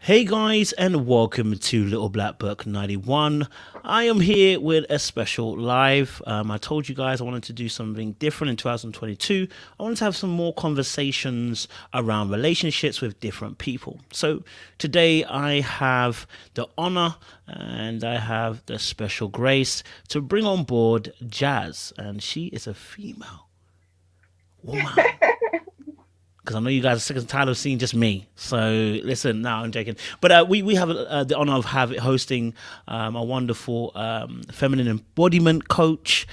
Hey guys, and welcome to Little Black Book 91. I am here with a special live. I told you guys I wanted to do something different in 2022. I wanted to have some more conversations around relationships with different people. So today I have the honor and I have the special grace to bring on board Jazz, and she is a female woman. Because I know you guys are sick and tired of seeing just me. So listen, no, I'm joking. But we have the honor of hosting a wonderful feminine embodiment coach,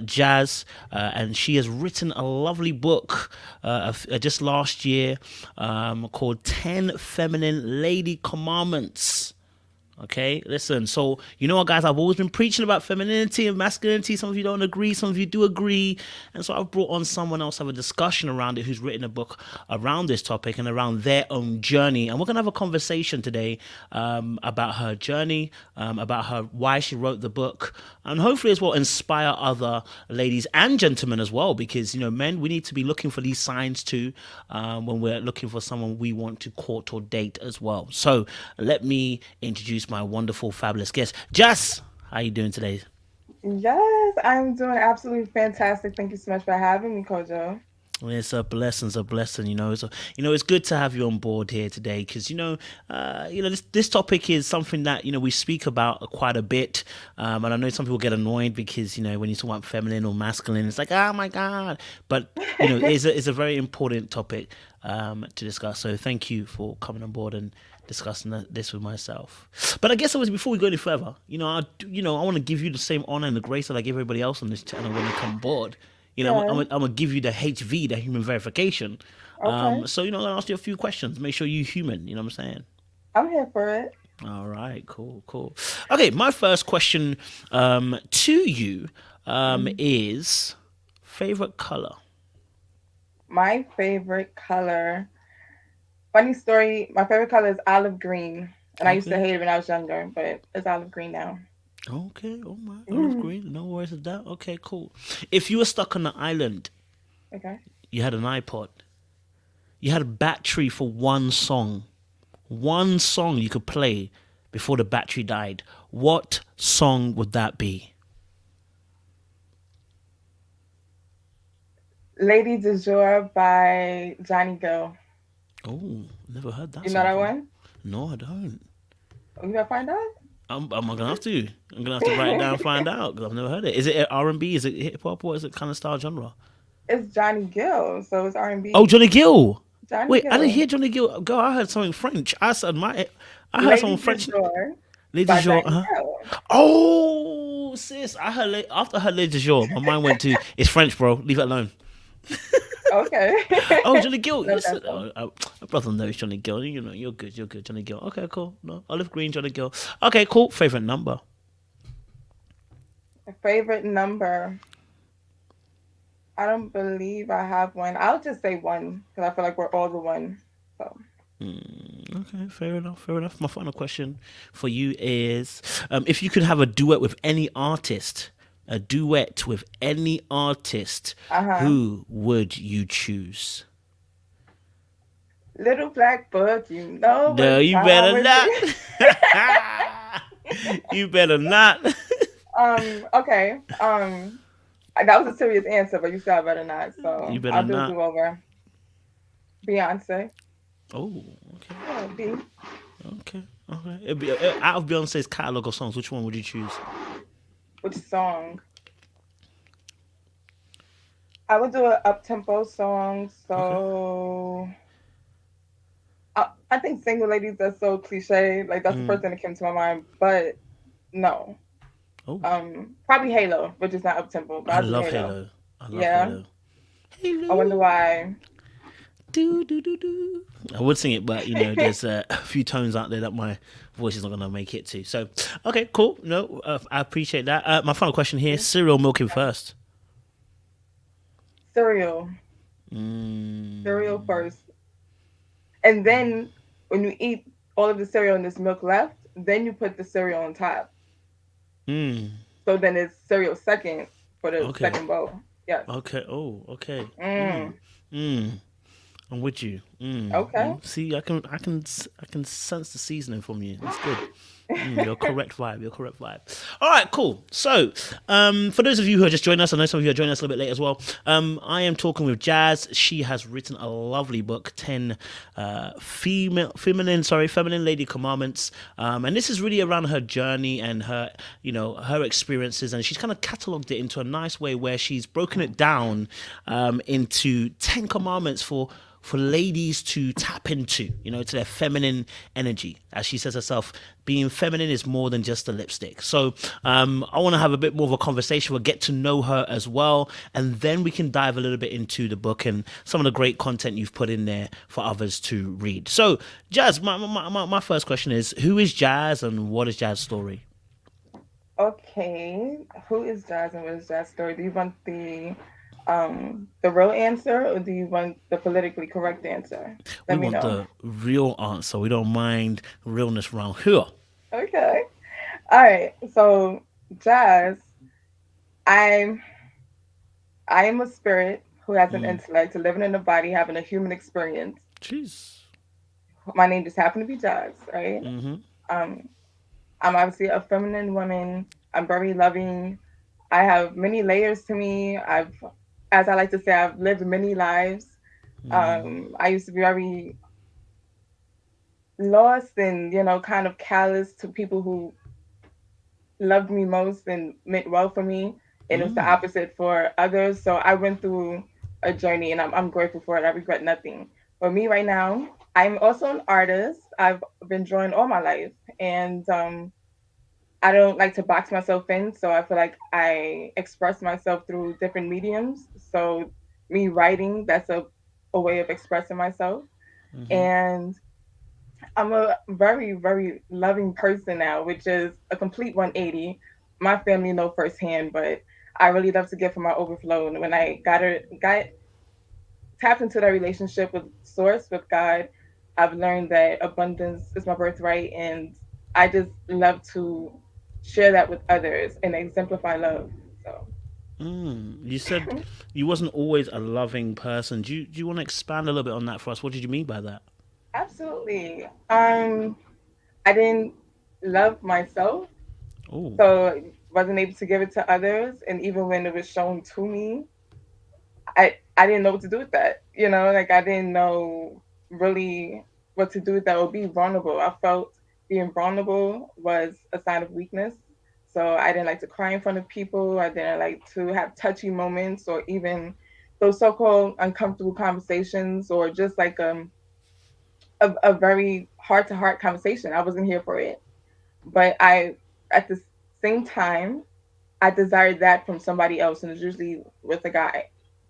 Jazz, and she has written a lovely book just last year called 10 Feminine Lady Commandments. Okay, listen. So, you know what, guys? I've always been preaching about femininity and masculinity. Some of you don't agree, some of you do agree. And so I've brought on someone else to have a discussion around it who's written a book around this topic and around their own journey. And we're going to have a conversation today about her journey, about her why she wrote the book, and hopefully as well inspire other ladies and gentlemen as well. Because, you know, men, we need to be looking for these signs too when we're looking for someone we want to court or date as well. So let me introduce my wonderful, fabulous guest. Jess, how you doing today? Yes, I'm doing absolutely fantastic. Thank you so much for having me, Kojo. Well, it's a blessing. It's a blessing. It's good to have you on board here today because this topic is something that we speak about quite a bit, and I know some people get annoyed because when you talk about feminine or masculine, it's like, oh my god. But it's a very important topic to discuss. So thank you for coming on board and discussing this with myself. But I guess before we go any further, I want to give you the same honor and the grace that I give everybody else on this channel when they come aboard. Yes. I'm gonna give you the HV, the human verification. Okay. I'm gonna ask you a few questions. Make sure you're human. You know what I'm saying? I'm here for it. All right, cool. Okay, my first question to you Mhm. is favorite color. My favorite color. Funny story. My favorite color is olive green, and I used to Okay, hate it when I was younger, but it's olive green now. okay. Oh my, olive Mhm. green. No worries with that. Okay, cool. If you were stuck on an island, Okay. you had an iPod, you had a battery for one song you could play before the battery died. What song would that be? Lady du Jour by Johnny Gill. Oh, never heard that You know song that before. one? No, I don't. Oh, you gotta find out. I'm gonna have to. I'm gonna have to write it down and find out because I've never heard it. Is it R&B? Is it hip hop? What is it kind of style genre? It's Johnny Gill, so it's Oh, R&B. Johnny Gill. Johnny Wait, I didn't Gill. hear Johnny Gill. Girl, I heard something French. I heard Lady someone du French. Jour Lady by Jour. Johnny Huh? Gill. Oh, sis. After I heard Lady Jour, my mind went to it's French, bro. Leave it alone. Okay. Oh, Johnny Gill. No, Yes. that's all. My brother knows Johnny Gill. You're good. You're good, Johnny Gill. Okay, cool. No, olive green, Johnny Gill. Okay, cool. Favorite number. A favorite number. I don't believe I have one. I'll just say one because I feel like we're all the one. So Okay, fair enough. Fair enough. My final question for you is: if you could have a duet with any artist, uh-huh. who would you choose? Little black book, you know No, what you time better it not. is. You better not. Okay. That was a serious answer, but you said I better not. You So better I'll do a not. do over. Beyonce. Oh, okay, Yeah, B. okay, okay. Out of Beyonce's catalog of songs, which one would you choose? Which song? I would do an up tempo song. Okay. So I think single ladies are so cliche. Like that's the Mm. first thing that came to my mind. But no. Oh, Probably Halo, which is not up tempo, but I I'll do love Halo. Halo. I love Yeah. Halo. I wonder Halo. why. Do do do do. I would sing it, but there's a few tones out there that my voice is not gonna make it to. So, okay, cool. No, I appreciate that. My final question here: cereal, milking first. Cereal. Cereal Mm, first. And then when you eat all of the cereal and there's milk left, then you put the cereal on top. mm, So then it's cereal second for the okay, second bowl. Yes. okay. Oh, okay. Mm, Mm. mm. I'm with you. Okay. See, I can sense the seasoning from you. That's good. Your correct vibe. Your correct vibe. All right, cool. So, for those of you who are just joining us, I know some of you are joining us a little bit late as well. I am talking with Jazz. She has written a lovely book, 10 feminine lady commandments. And this is really around her journey and her, her experiences. And she's kind of cataloged it into a nice way where she's broken it down into 10 commandments for ladies to tap into, to their feminine energy. As she says herself, being feminine is more than just a lipstick. So I want to have a bit more of a conversation. We'll get to know her as well. And then we can dive a little bit into the book and some of the great content you've put in there for others to read. So, Jazz, my first question is, who is Jazz and what is Jazz's story? Okay. Who is Jazz and what is Jazz's story? Do you want the real answer, or do you want the politically correct answer? We Let me want know. the real answer. We don't mind realness around here. Okay. All right. So, Jazz, I'm I am a spirit who has an intellect, living in a body, having a human experience. Jeez. My name just happened to be Jazz, right? Mm-hmm. Um, I'm obviously a feminine woman. I'm very loving. I have many layers to me. As I like to say, I've lived many lives. I used to be very lost and, kind of callous to people who loved me most and meant well for me. And it was the opposite for others. So I went through a journey and I'm grateful for it. I regret nothing. For me right now, I'm also an artist. I've been drawing all my life. And I don't like to box myself in. So I feel like I express myself through different mediums. So me writing, that's a way of expressing myself. And I'm a very, very loving person now, which is a complete 180. My family know firsthand, but I really love to give from my overflow. And when I got tapped into that relationship with Source, with God, I've learned that abundance is my birthright, and I just love to share that with others and exemplify love. So You said you wasn't always a loving person. Do you want to expand a little bit on that for us? What did you mean by that? absolutely, I didn't love myself, Oh. so wasn't able to give it to others, and even when it was shown to me, I didn't know what to do with that. Like I didn't know really what to do with that or be vulnerable. I felt being vulnerable was a sign of weakness. So I didn't like to cry in front of people. I didn't like to have touchy moments or even those so-called uncomfortable conversations or just like a very heart-to-heart conversation. I wasn't here for it. But I at the same time I desired that from somebody else, and it's usually with a guy.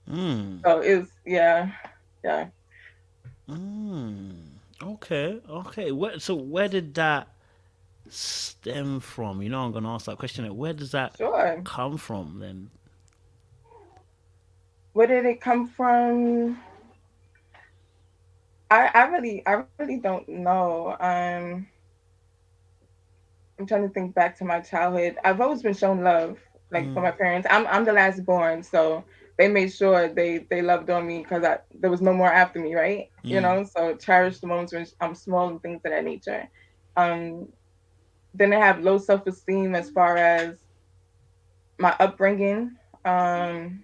Mm. So it's yeah, yeah. Okay. Okay. Where did that stem from? I'm gonna ask that question. Where does that Sure. come from then? Where did it come from? I really don't know. I'm trying to think back to my childhood. I've always been shown love, like from my parents. I'm the last born, so they made sure they loved on me because there was no more after me, right? So cherish the moments when I'm small and things of that nature. Um, then I have low self esteem as far as my upbringing. Um,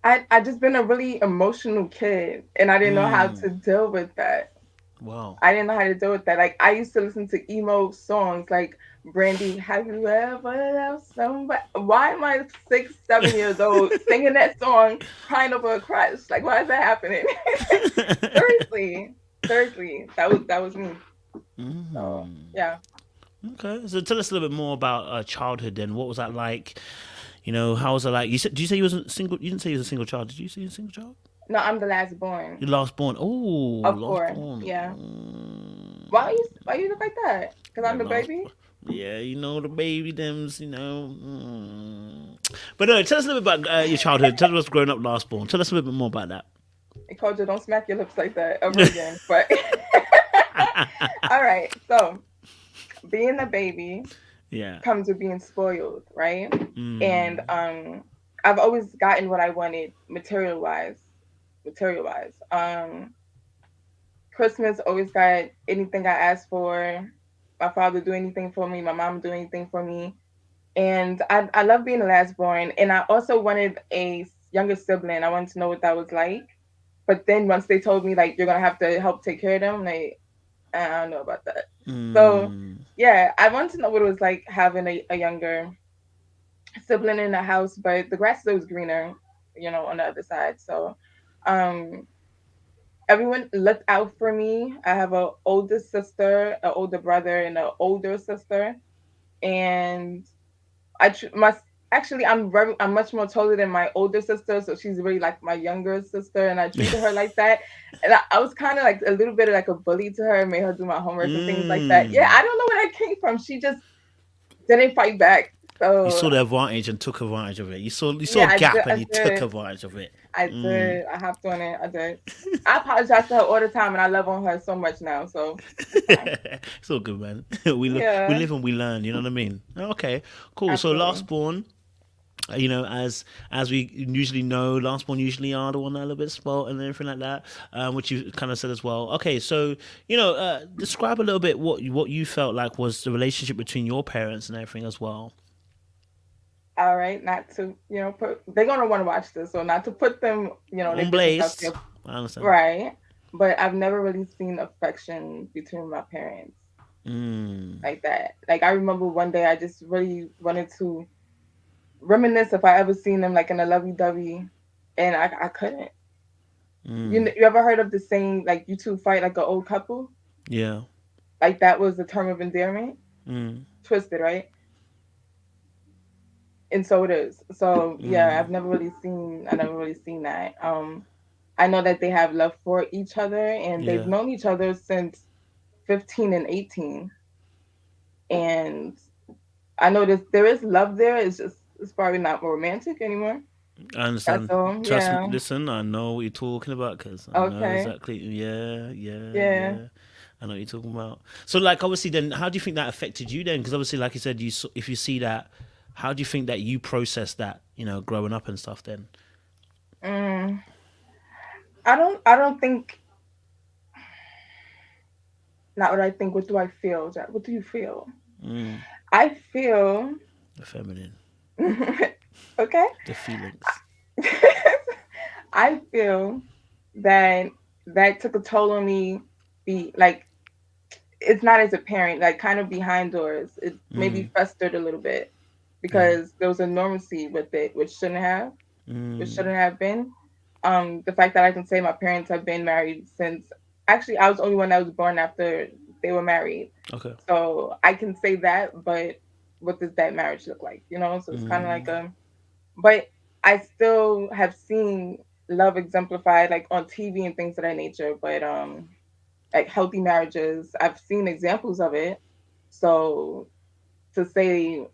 I just been a really emotional kid, and I didn't know how to deal with that. Wow. I didn't know how to deal with that. Like I used to listen to emo songs like Brandy, have you ever loved somebody? Why am I 6, 7 years old singing that song, crying over a crush? Like why is that happening? seriously, seriously, that was me. So yeah, Okay. So tell us a little bit more about childhood then. What was that like? How was it like? Did you say you wasn't single? You didn't say you was a single child. Did you say you were a single child? no, I'm the last born, Your last born. Oh, of last course. born. Yeah. Why you look like that? Because Yeah, I'm the last. baby. Yeah, the baby thems. But no, tell us a little bit about your childhood. Tell us growing up last born. Tell us a little bit more about that. I told you don't smack your lips like that ever again. But all right, so being a baby Yeah. comes with being spoiled, right? And I've always gotten what I wanted material wise. material wise. Christmas always got anything I asked for. My father do anything for me. My mom do anything for me. And I love being the last born. And I also wanted a younger sibling. I wanted to know what that was like. But then once they told me like you're gonna have to help take care of them, like I don't know about that. So Mm. yeah, I wanted to know what it was like having a younger sibling in the house, but the grass is always greener, on the other side. So um everyone looked out for me. I have a older sister, an older brother, and an older sister. And I must actually I'm much more taller than my older sister, so she's really like my younger sister, and I treated her like that. And I was kind of like a little bit of like a bully to her, made her do my homework and things like that. Yeah, Mm. I don't know where that came from. She just didn't fight back. You So saw the advantage and took advantage of it. You saw a yeah, I did. gap and I you took did. advantage of it. I Mm. did. I hopped on it. I did. I apologize to her all the time, and I love on her so much now. So it's fine. It's all good, man. We Yeah, live and we learn. You know what I mean? Okay, cool. So absolutely. last born, as we usually know, last born usually are the one that are a little bit spoiled and everything like that, which you kind of said as well. Okay, so describe a little bit what you felt like was the relationship between your parents and everything as well. All right, not to put they're gonna want to watch this, so not to put them their On business out Blaze, there, I understand. right? But I've never really seen affection between my parents Mm, like that. Like I remember one day I just really wanted to reminisce if I ever seen them like in a lovey dovey, and I couldn't. mm, You ever heard of the saying like you two fight like an old couple? yeah. Like that was the term of endearment. Mm, Twisted, right? And so it is. So yeah, mm, I never really seen that. I know that they have love for each other and they've yeah. known each other since 15 and 18. And I know there is love there. It's probably not romantic anymore. I That's understand. all. Trust me. Yeah. Listen, I know what you're talking about because I know Okay. exactly. Yeah, yeah, Yeah. yeah. I know what you're talking about. So, like, obviously, then, how do you think that affected you then? Because obviously, like you said, if you see that, how do you think that you process that? Growing up and stuff. Then. Mm, I don't think, not what I think. What do I feel? Jack? What do you feel? Mm, I feel, the feminine, okay. the feelings. I feel that that took a toll on me. Be like it's not as a parent, like kind of behind doors. It maybe Mm, festered a little bit yeah. because there was a normalcy with it, which Mm, shouldn't have been. The fact that I can say my parents have been married since actually I was the only one that was born after they were married, okay. so I can say that. But what does that marriage look like? So it's kind of like Mm, but I still have seen love exemplified like on TV and things of that nature. But like healthy marriages, I've seen examples of it. So to say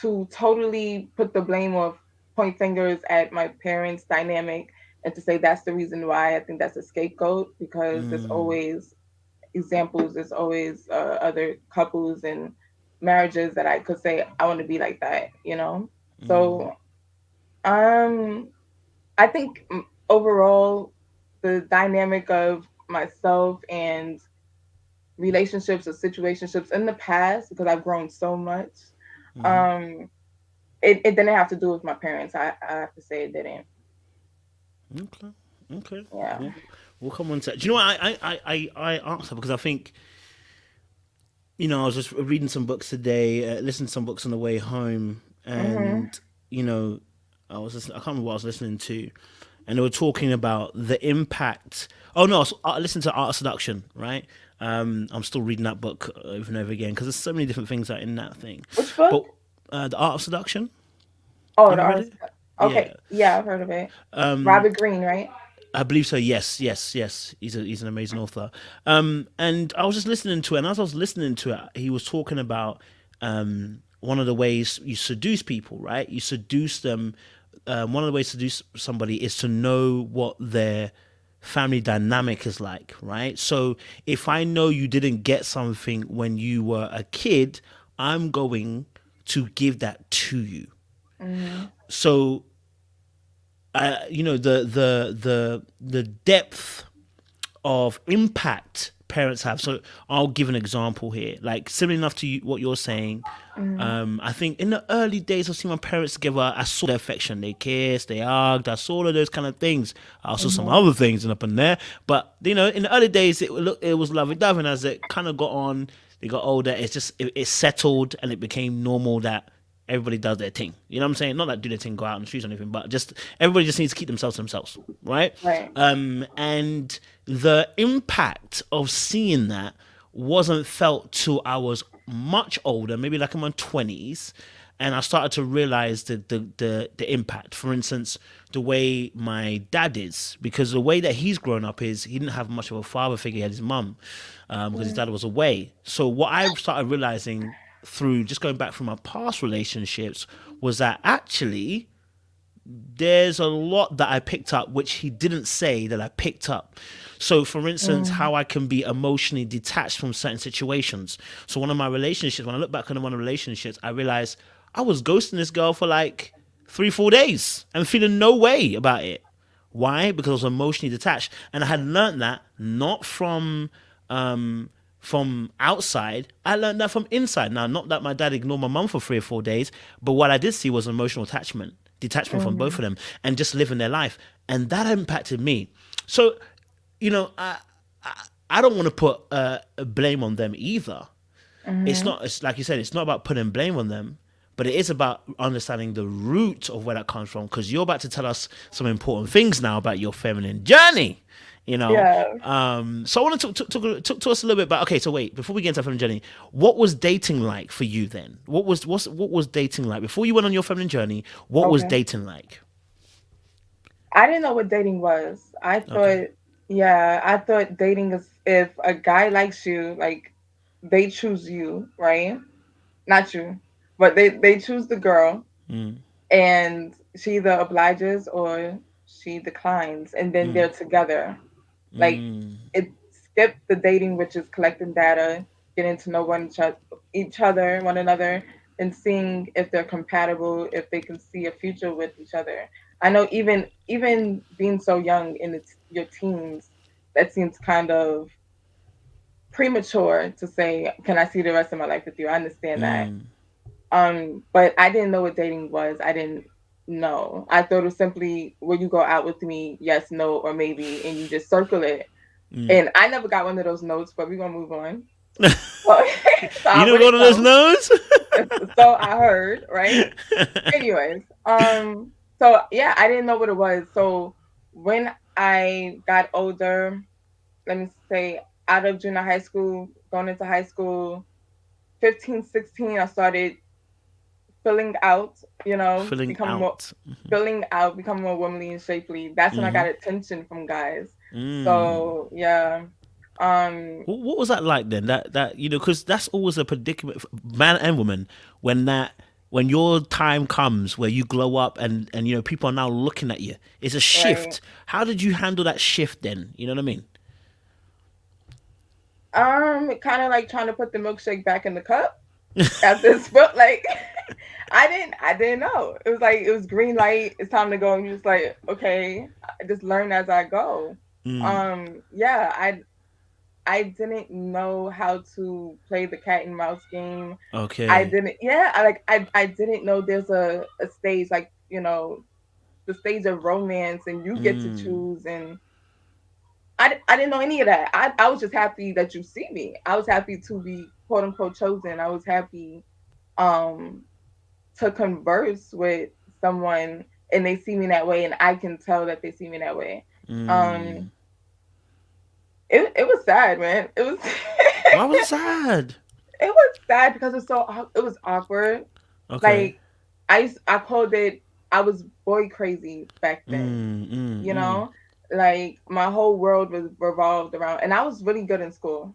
to totally put the blame of point fingers at my parents' dynamic and to say that's the reason why, I think that's a scapegoat because there's mm, always examples, there's always other couples and marriages that I could say I want to be like that. mm, So um I think overall, the dynamic of myself and relationships or situationships in the past, because I've grown so much, mm. um, it didn't have to do with my parents. I have to say it didn't. Okay. Okay. Yeah. We'll come on to. Do you know what I asked her because I think I was just reading some books today, listening to some books on the way home, Mhm. and you know, I can't remember what I was listening to, and they were talking about the impact. Oh no, I listened to Art of Seduction, right? I'm still reading that book over and over again because there's so many different things that are in that thing. Which book? But the Art of Seduction, Oh, you the ever read artist. it? Okay. Yeah. Yeah, I've heard of it. Um, Robert Greene, right? I believe so. Yes, yes, yes. He's an amazing author. And I was just listening to it, and as I was listening to it, he was talking about one of the ways you seduce people, right? You seduce them. One of the ways to seduce somebody is to know what their family dynamic is like, right? So if I know you didn't get something when you were a kid, I'm going to give that to you. Mhm. So the depth of impact parents have. So I'll give an example here, like similar enough to what you're saying. Mm, I think in the early days of seeing my parents together, I saw their affection. They kissed, they hugged. I saw all of those kind of things. I also saw some mhm, other things up in there. But in the early days, it was lovey dovey. And as it kind of got on, they got older. It settled and it became normal that everybody does their thing. You know what I'm saying? Not like do their thing, go out on the streets or anything, but just everybody just needs to keep themselves to themselves, right? right. And the impact of seeing that wasn't felt till I was much older, maybe like in my 20s, and I started to realize the impact. For instance, the way my dad is, because the way that he's grown up is he didn't have much of a father figure. He had his mum, because his Mm, dad was away. So what I started realizing through just going back from my past relationships was that actually there's a lot that I picked up which he didn't say that I picked up. So, for instance, mm, how I can be emotionally detached from certain situations. So, one of my relationships, when I look back on one of the relationships, I realized I was ghosting this girl for like 3, 4 days and feeling no way about it. Why? Because I was emotionally detached, and I had learned that not from outside. I learned that from inside. Now, not that my dad ignored my mum for 3 or 4 days, but what I did see was emotional detachment from both mhm, of them, and just living their life, and that impacted me. So, you know, I don't want to put a blame on them either. It's mhm. not. It's like you said. It's not about putting blame on them, but it is about understanding the root of where that comes from. Because you're about to tell us some important things now about your feminine journey. You know. Yeah. So I want to talk to us a little bit about. Okay, so wait, before we get into feminine journey, what was dating like for you then? What was dating like before you went on your feminine journey? What was Okay. dating like? I didn't know what dating was. I Okay. thought, yeah, I thought dating is if a guy likes you, like they choose you, right? Not you, but they choose the girl, Mm, and she either obliges or she declines, and then mm, they're together. Like mm, it skipped the dating, which is collecting data, getting to know each other, one another, and seeing if they're compatible, if they can see a future with each other. I know even being so young in your teens, that seems kind of premature to say, "Can I see the rest of my life with you?" I understand that. mm, But I didn't know what dating was. I didn't know. I thought it was simply, will you go out with me? Yes, no, or maybe, and you just circle it. mm. And I never got one of those notes, but we're gonna move on. So, so You I don't go wouldn't to those know. nose? So I heard, right? Anyways, so yeah, I didn't know what it was. So when I got older, let me say out of junior high school, going into high school, 15, 16, I started filling out, Filling becoming more out. filling out, becoming more womanly and shapely. That's when I Mm-hmm. got attention from guys. Mm. So yeah. Um What was that like then? That because that's always a predicament, for man and woman, when when your time comes where you glow up and people are now looking at you. It's a right. shift. How did you handle that shift then? You know what I mean? Kind of like trying to put the milkshake back in the cup at this point. Like I didn't know. It was like it was green light. It's time to go. And you're just like, okay, I just learn as I go. Mm. Yeah, I didn't know how to play the cat and mouse game. I Okay. didn't. Yeah, I didn't know there's a stage like the stage of romance and you get to Mm. choose and I didn't know any of that. I was just happy that you see me. I was happy to be quote unquote chosen. I was happy um to converse with someone and they see me that way and I can tell that they see me that way. Um Mm. it was sad, man. It was Why was it sad? it was sad because it was awkward. Okay. Like I called it I was boy crazy back then. Mm. Mm. You Mm. know? Like my whole world was revolved around and I was really good in school.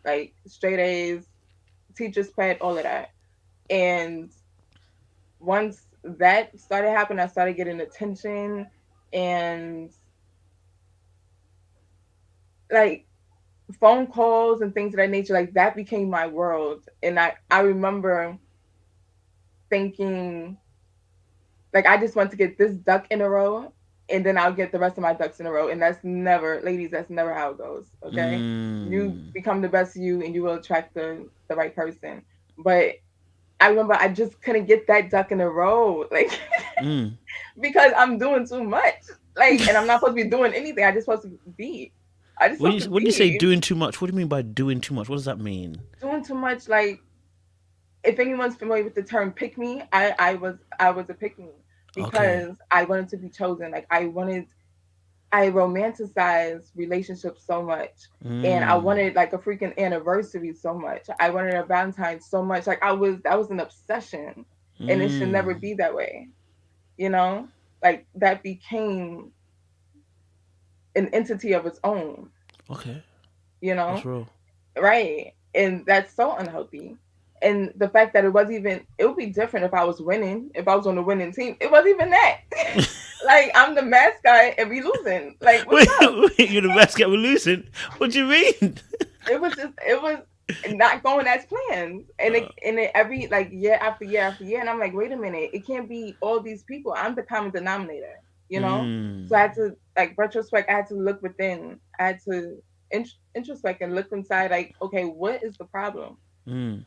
Like straight A's, teachers pet, all of that. And once that started happening, I started getting attention and like phone calls and things of that nature. Like that became my world. And I remember thinking like I just want to get this duck in a row. and then I'll get the rest of my ducks in a row. And that's never, ladies, that's never how it goes. Okay. You Mm. become the best you and you will attract the right person. But I remember I just couldn't get that duck in a row. Like, Mm. because I'm doing too much. Like, and I'm not supposed to be doing anything. I just supposed to be. I just When supposed you to when you say be doing too much, what do you mean by doing too much? What does that mean? doing too much. Like, if anyone's familiar with the term pick me, I was a pick me Okay. because I wanted to be chosen. Like, I romanticized relationships so much. And I Mm. wanted like a freaking anniversary so much. I wanted a Valentine's so much. Like, that was an obsession. And it should never Mm. be that way, you know? Like, that became an entity of its own, Okay. you That's know? real. Right. And that's so unhealthy. And the fact that it would be different if I was winning, if I was on the winning team. It wasn't even that. Like, I'm the mascot and we losing. Like, what's Wait, up? wait, you're the basket we're losing. What do you mean? It was not going as planned. And it every like year after year after year. And I'm like, wait a minute, it can't be all these people. I'm the common denominator, you know? Mm. So I had to, like, retrospect, I had to look within. I had to introspect and look inside, like, okay, what is the problem? Mm.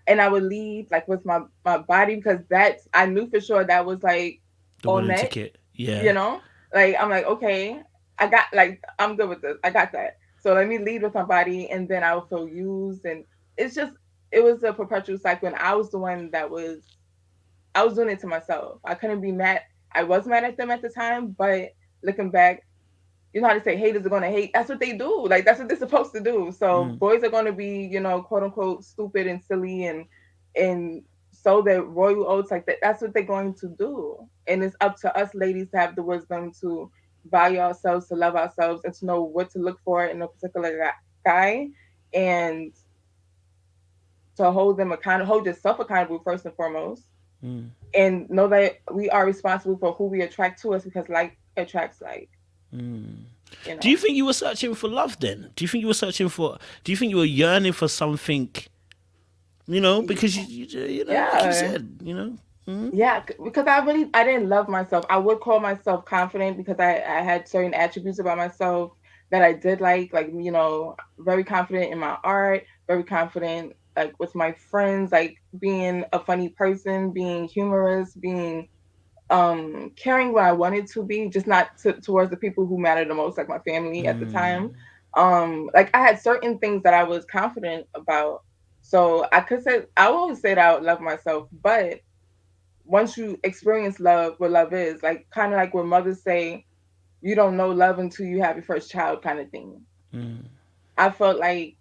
And I would lead like with my body, because that's, I knew for sure that was like The all winning net, ticket. you Yeah. know? Like, I'm like, okay, I got, like, I'm good with this. I got that. So let me lead with my body, and then I will feel used. And it's just, it was a perpetual cycle. And I was the one that I was doing it to myself. I couldn't be mad. I was mad at them at the time, but looking back, you know how to say haters are gonna hate. That's what they do. Like, that's what they're supposed to do. So Mm. boys are gonna be, quote unquote, stupid and silly, and so that royal oats, like that. That's what they're going to do. And it's up to us ladies to have the wisdom to value ourselves, to love ourselves, and to know what to look for in a particular guy, and to hold them accountable, hold yourself accountable first and foremost, Mm. and know that we are responsible for who we attract to us, because like attracts like, Mm. you Do you know. think you were searching for love then? Do you think you were searching for? Do you think you were yearning for something? Because like you Yeah. said, Mm. Yeah, because I didn't love myself. I would call myself confident because I had certain attributes about myself that I did like, very confident in my art, very confident like with my friends, like being a funny person, being humorous, being caring what I wanted to be, just not towards the people who mattered the most, like my family at the time. Mm. Like, I had certain things that I was confident about. So I could say, I will always say that I would love myself, but once you experience love, what love is, like, kind of like what mothers say, you don't know love until you have your first child, kind of thing. Mm. I felt like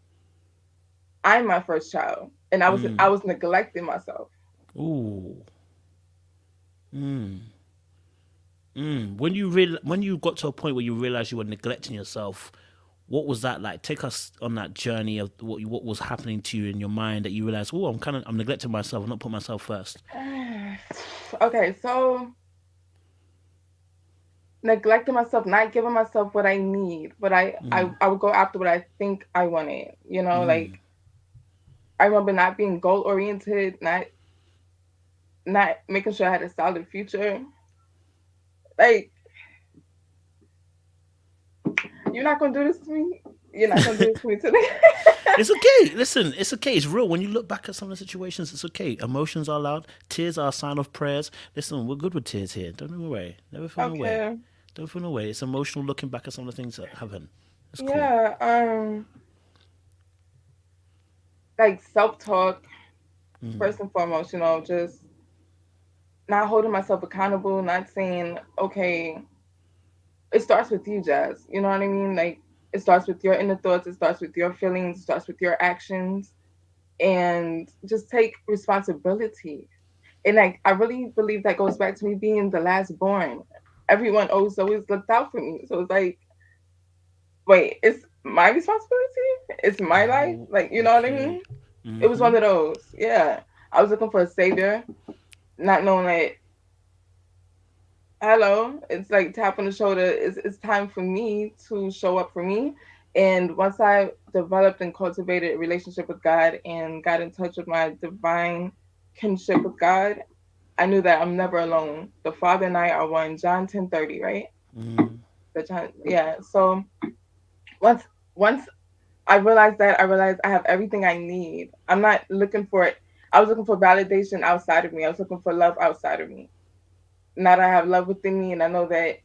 I'm my first child, and I Mm. was neglecting myself. Ooh. Mm. Mm. When you got to a point where you realized you were neglecting yourself, what was that like? Take us on that journey of what was happening to you in your mind that you realized, oh, I'm neglecting myself. I'm not putting myself first. Okay, so neglecting myself, not giving myself what I need, but Mm. I would go after what I think I wanted. Like, Mm. I remember not being goal oriented, not making sure I had a solid future. Like, you're not gonna do this to me. You're not gonna do this to me today. It's okay. Listen, it's okay. It's real. When you look back at some of the situations, it's okay. Emotions are loud. Tears are a sign of prayers. Listen, we're good with tears here. Don't feel away. Never feel no way. Okay. Don't feel no way. It's emotional looking back at some of the things that happen. It's cool. Yeah. Like, self-talk Mm. first and foremost. Just not holding myself accountable. Not saying, okay, it starts with you, Jazz. You know what I mean? Like, it starts with your inner thoughts. It starts with your feelings. It starts with your actions, and just take responsibility. And like, I really believe that goes back to me being the last born. Everyone always looked out for me. So it's like, wait, it's my responsibility. It's my life. Oh, Like, you know what I okay. mean? It was Mm-hmm. one of those. Yeah, I was looking for a savior, not knowing that, hello, it's like tap on the shoulder. It's time for me to show up for me. And once I developed and cultivated a relationship with God and got in touch with my divine kinship with God, I knew that I'm never alone. The Father and I are one. John 10:30, right? Mm, The child, yeah. So once once I realized I have everything I need. I'm not looking for it. I was looking for validation outside of me. I was looking for love outside of me. Now that I have love within me, and I know that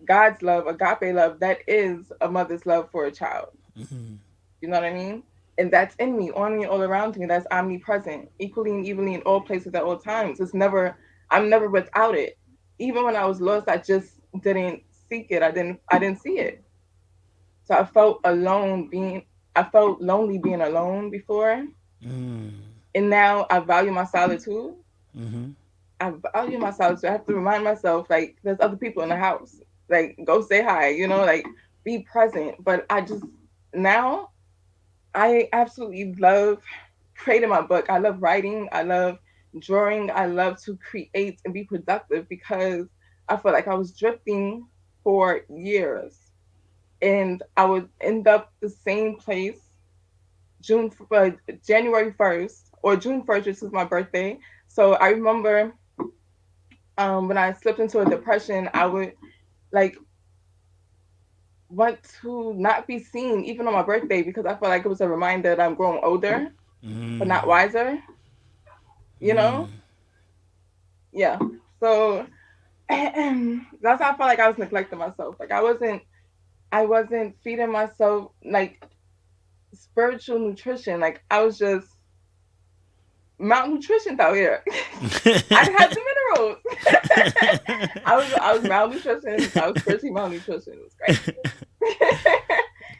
God's love, agape love, that is a mother's love for a child. mm, You know what I mean? And that's in me, on me, all around me. That's omnipresent, equally and evenly in all places at all times. It's never, I'm never without it. Even when I was lost, I just didn't seek it. I didn't see it. So I felt alone being, I felt lonely being alone before. mm, And now I value my solitude. mm, I value my solitude. I have to remind myself, like, there's other people in the house. Like, go say hi, like, be present. But I just, now I absolutely love creating my book. I love writing. I love drawing. I love to create and be productive because I felt like I was drifting for years, and I would end up the same place June January 1st or June 1st, which is my birthday. So I remember when I slipped into a depression, I would like want to not be seen even on my birthday because I felt like it was a reminder that I'm growing older but not mm, wiser. You know? mm. Yeah. So that's how I felt like I was neglecting myself. Like I wasn't feeding myself like spiritual nutrition. Like I was just malnutrition out here. I had the minerals. I was malnutrition. I was spiritually malnutrition. It was crazy.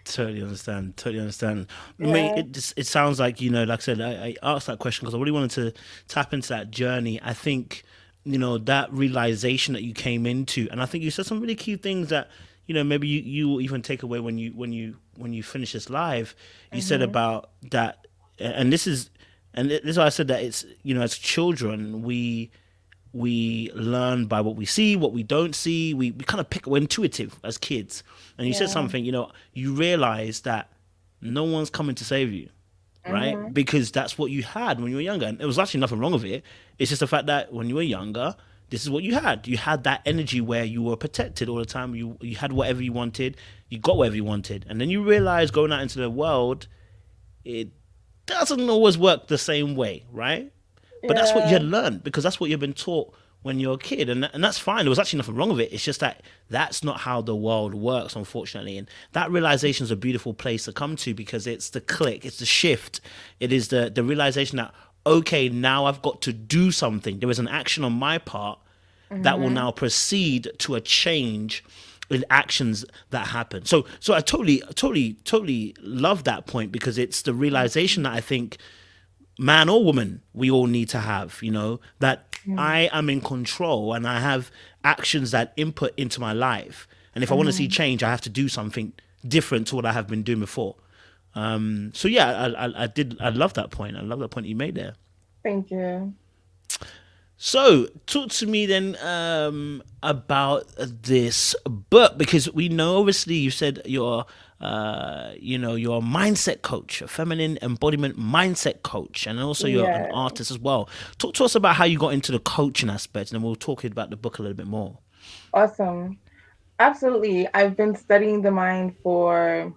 Totally understand. Totally understand. I mean, Yeah. it sounds like like I said, I asked that question because I really wanted to tap into that journey. I think that realization that you came into, and I think you said some really key things that maybe you will even take away when you finish this live. You said Mhm. about that, and this is why I said that it's as children we learn by what we see, what we don't see. We kind of pick, we're intuitive as kids. And you said Yeah. something, you realize that no one's coming to save you, right? Mhm. Because that's what you had when you were younger. And there was actually nothing wrong with it. It's just the fact that when you were younger, this is what you had. You had that energy where you were protected all the time. You had whatever you wanted, you got whatever you wanted. And then you realize going out into the world, it doesn't always work the same way, right? But that's what you Yeah. had learned because that's what you've been taught when you're a kid, and that's fine. There was actually nothing wrong with it. It's just that that's not how the world works, unfortunately. And that realization is a beautiful place to come to because it's the click, it's the shift, it is the realization that okay, now I've got to do something. There is an action on my part that will Mhm. now proceed to a change in actions that happen. So I totally love that point because it's the realization that I think man or woman, we all need to have, that Mhm. I am in control and I have actions that input into my life. And if I want to see Mhm. change, I have to do something different to what I have been doing before. So yeah, I love that point. I love that point you made there. Thank you. So, talk to me then about this book because we know obviously you said you're a mindset coach, a feminine embodiment mindset coach, and also you're an Yeah. artist as well. Talk to us about how you got into the coaching aspect, and then we'll talk about the book a little bit more. Awesome. Absolutely. I've been studying the mind for,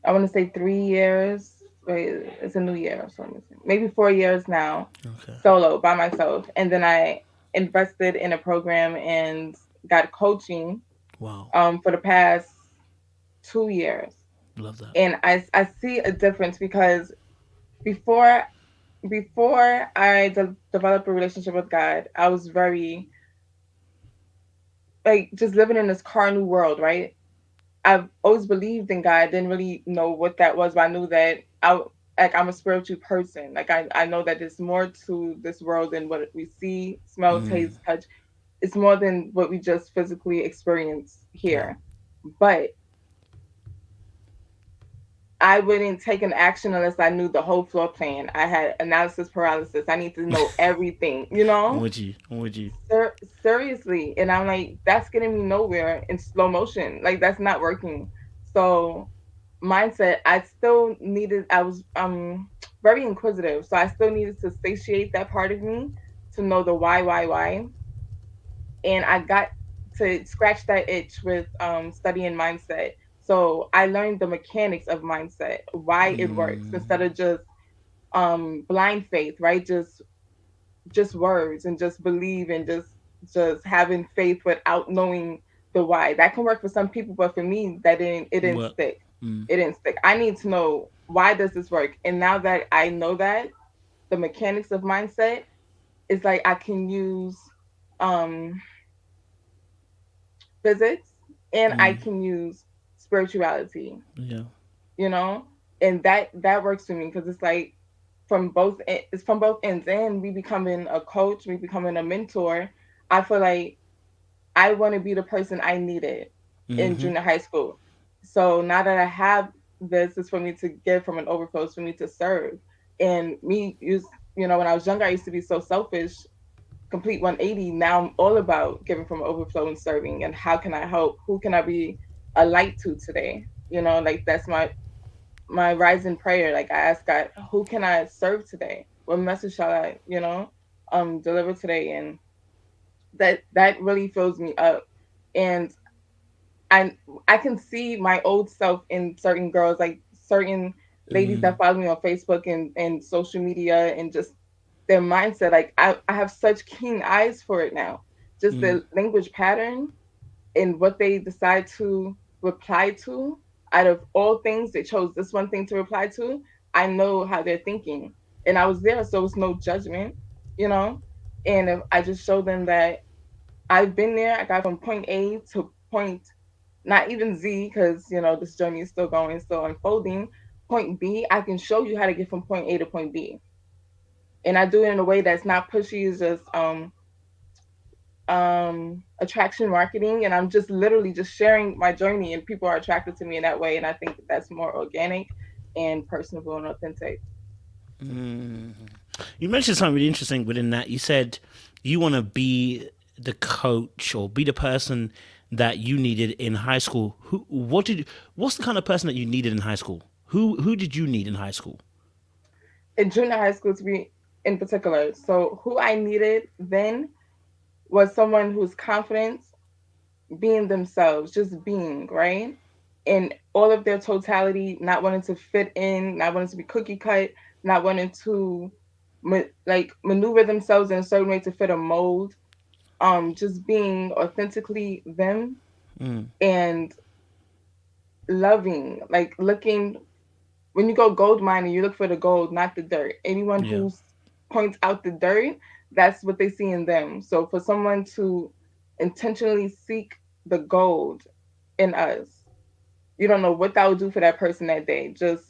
I want to say 3 years. Wait, it's a new year, so let me see. Maybe 4 years now, Okay. solo by myself. And then I invested in a program and got coaching Wow. for the past 2 years. Love that. And I see a difference because before before I developed a relationship with God, I was very like just living in this carnal world, right? I've always believed in God. Didn't really know what that was, but I knew that I'm a spiritual person. Like I know that there's more to this world than what we see, smell, Mm, taste, touch. It's more than what we just physically experience yeah. here. But I wouldn't take an action unless I knew the whole floor plan. I had analysis paralysis. I need to know everything, you I'm know? with you. I'm with you. Seriously. And I'm like, that's getting me nowhere in slow motion. Like that's not working. So mindset, I was very inquisitive. So I still needed to satiate that part of me to know the why. And I got to scratch that itch with studying mindset. So I learned the mechanics of mindset, why it works, instead of just blind faith, right? Just words and just believe and just having faith without knowing the why. That can work for some people, but for me, that didn't it didn't What? stick. It didn't stick. I need to know, why does this work? And now that I know that the mechanics of mindset, it's like I can use um physics and I can use spirituality, Yeah. you know, and that works for me because it's like it's from both ends. And me becoming a coach, me becoming a mentor, I feel like I want to be the person I needed in Mm-hmm. junior high school. So now that I have this, is for me to give from an overflow, it's for me to serve. And when I was younger, I used to be so selfish. Complete 180. Now I'm all about giving from overflow and serving. And how can I help? Who can I be a light to today? Like that's my rising prayer. Like I ask God, who can I serve today? What message shall I, deliver today? And that really fills me up. And I I can see my old self in certain girls, like certain ladies that follow me on Facebook and social media, and just their mindset. Like I have such keen eyes for it now. Just the language pattern and what they decide to reply to. Out of all things, they chose this one thing to reply to. I know how they're thinking. And I was there, so it's no judgment, you know? And if I just show them that I've been there, I got from point A to point, not even Z, because, this journey is still going, still unfolding. Point B, I can show you how to get from point A to point B. And I do it in a way that's not pushy, it's just attraction marketing, and I'm just literally just sharing my journey, and people are attracted to me in that way. And I think that's more organic and personable and authentic. You mentioned something really interesting within that. You said you want to be the coach or be the person that you needed in high school. What's the kind of person that you needed in high school? Who did you need in high school? In junior high school, to be in particular, so who I needed then was someone who's confident, being themselves, just being, right? In all of their totality, not wanting to fit in, not wanting to be cookie cut, not wanting to maneuver themselves in a certain way to fit a mold. Just being authentically them and loving, like looking, when you go gold mining, you look for the gold, not the dirt. Anyone Yeah. who points out the dirt, that's what they see in them. So for someone to intentionally seek the gold in us, you don't know what that would do for that person that day. Just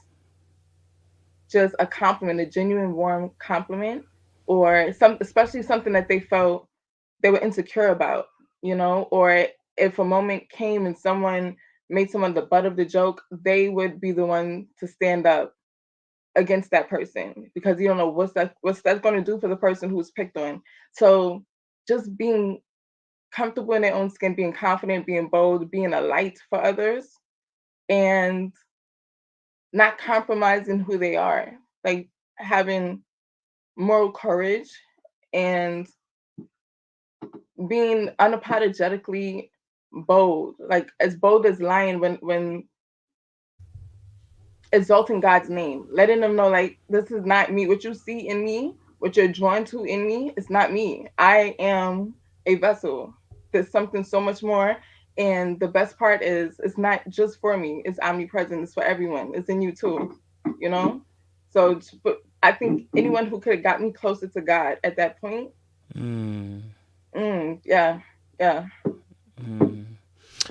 a compliment, a genuine warm compliment, or especially something that they felt they were insecure about, or if a moment came and someone made someone the butt of the joke, they would be the one to stand up against that person, because you don't know what's that going to do for the person who's picked on. So just being comfortable in their own skin, being confident, being bold, being a light for others, and not compromising who they are, like having moral courage and being unapologetically bold, like as bold as lion when exalting God's name, letting them know, like, this is not me. What you see in me, what you're drawn to in me, it's not me. I am a vessel. There's something so much more. And the best part is, it's not just for me, it's omnipresent, it's for everyone. It's in you too, you know? So but I think anyone who could have got me closer to God at that point, yeah, yeah. And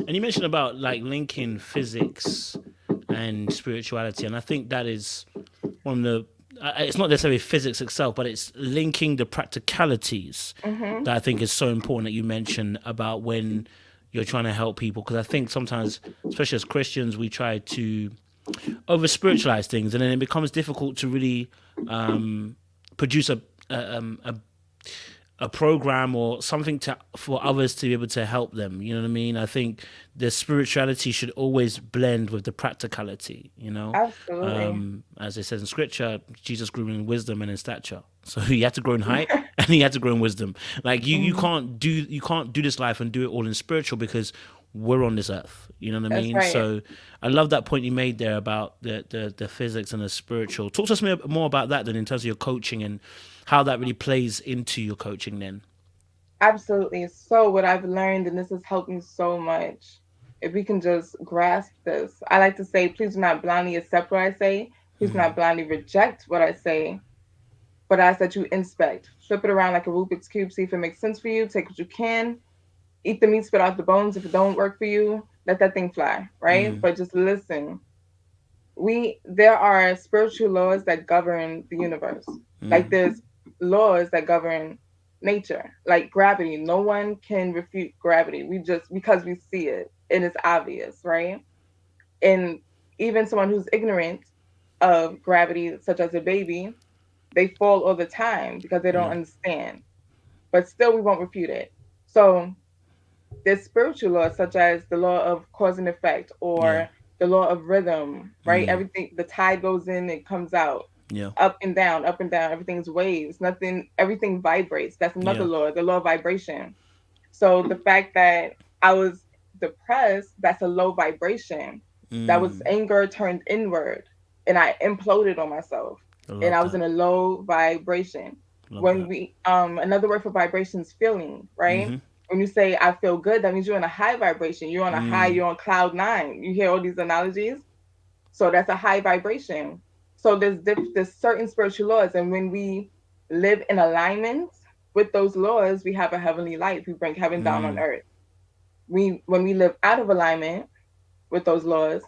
you mentioned about like linking physics and spirituality, and I think that is one of the. It's not necessarily physics itself, but it's linking the practicalities Mm-hmm. that I think is so important that you mentioned about when you're trying to help people. Because I think sometimes, especially as Christians, we try to over spiritualize things, and then it becomes difficult to really produce a program or something to for others to be able to help them. You know what I mean? I think the spirituality should always blend with the practicality. Absolutely. As it says in scripture, Jesus grew in wisdom and in stature. So he had to grow in height and he had to grow in wisdom. Like Mhm. you can't do this life and do it all in spiritual because we're on this earth. You know what I That's mean? right. So I love that point you made there about the physics and the spiritual. Talk to us more about that then in terms of your coaching and how that really plays into your coaching then. Absolutely. So what I've learned, and this has helped me so much, if we can just grasp this, I like to say, please do not blindly accept what I say. Please do not blindly reject what I say, but I ask that you inspect, flip it around like a Rubik's Cube, see if it makes sense for you, take what you can, eat the meat, spit out the bones. If it don't work for you, let that thing fly, right? But just listen. There are spiritual laws that govern the universe. Like there's laws that govern nature, like gravity. No one can refute gravity. We just because we see it and it's obvious, right? And even someone who's ignorant of gravity, such as a baby, they fall all the time because they don't Yeah. understand. But still, we won't refute it. So there's spiritual laws such as the law of cause and effect Yeah. or the law of rhythm, right? Everything, the tide goes in, it comes out, Yeah. up and down, everything's waves, nothing, everything vibrates. That's another Yeah. law, the law of vibration. So the fact that I was depressed, that's a low vibration. That was anger turned inward and I imploded on myself I and love I was that. in a low vibration. Love When that. we another word for vibration is feeling, right? When you say I feel good, that means you're in a high vibration. You're on a high, you're on cloud nine. You hear all these analogies? So that's a high vibration. So there's certain spiritual laws, and when we live in alignment with those laws, we have a heavenly life. We bring heaven down on earth. We when we live out of alignment with those laws,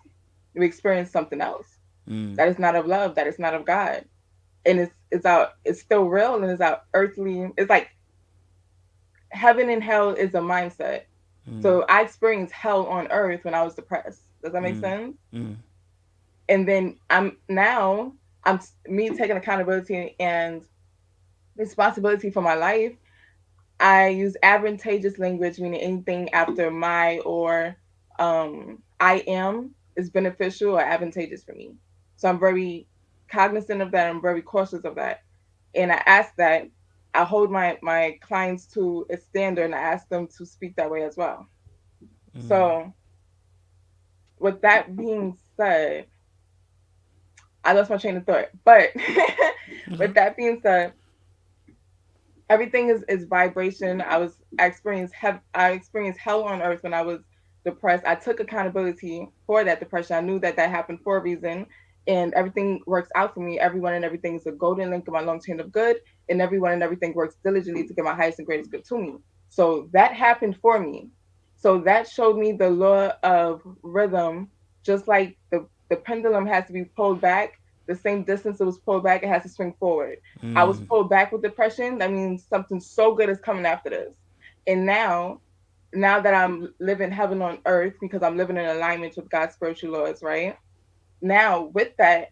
we experience something else that is not of love, that is not of God, and it's still real and it's out earthly. It's like heaven and hell is a mindset. So I experienced hell on earth when I was depressed. Does that make sense? And then I'm me taking accountability and responsibility for my life. I use advantageous language, meaning anything after my or I am is beneficial or advantageous for me. So I'm very cognizant of that. I'm very cautious of that. And I ask that I hold my clients to a standard and I ask them to speak that way as well. So with that being said, I lost my train of thought. But Okay. with that being said, everything is vibration. I experienced hell on earth when I was depressed. I took accountability for that depression. I knew that that happened for a reason, and everything works out for me. Everyone and everything is a golden link in my long chain of good, and everyone and everything works diligently to get my highest and greatest good to me. So that happened for me. So that showed me the law of rhythm, just like the pendulum has to be pulled back the same distance it was pulled back, it has to swing forward. I was pulled back with depression. That means something so good is coming after this. And now that I'm living heaven on earth because I'm living in alignment with God's spiritual laws, right? Now, with that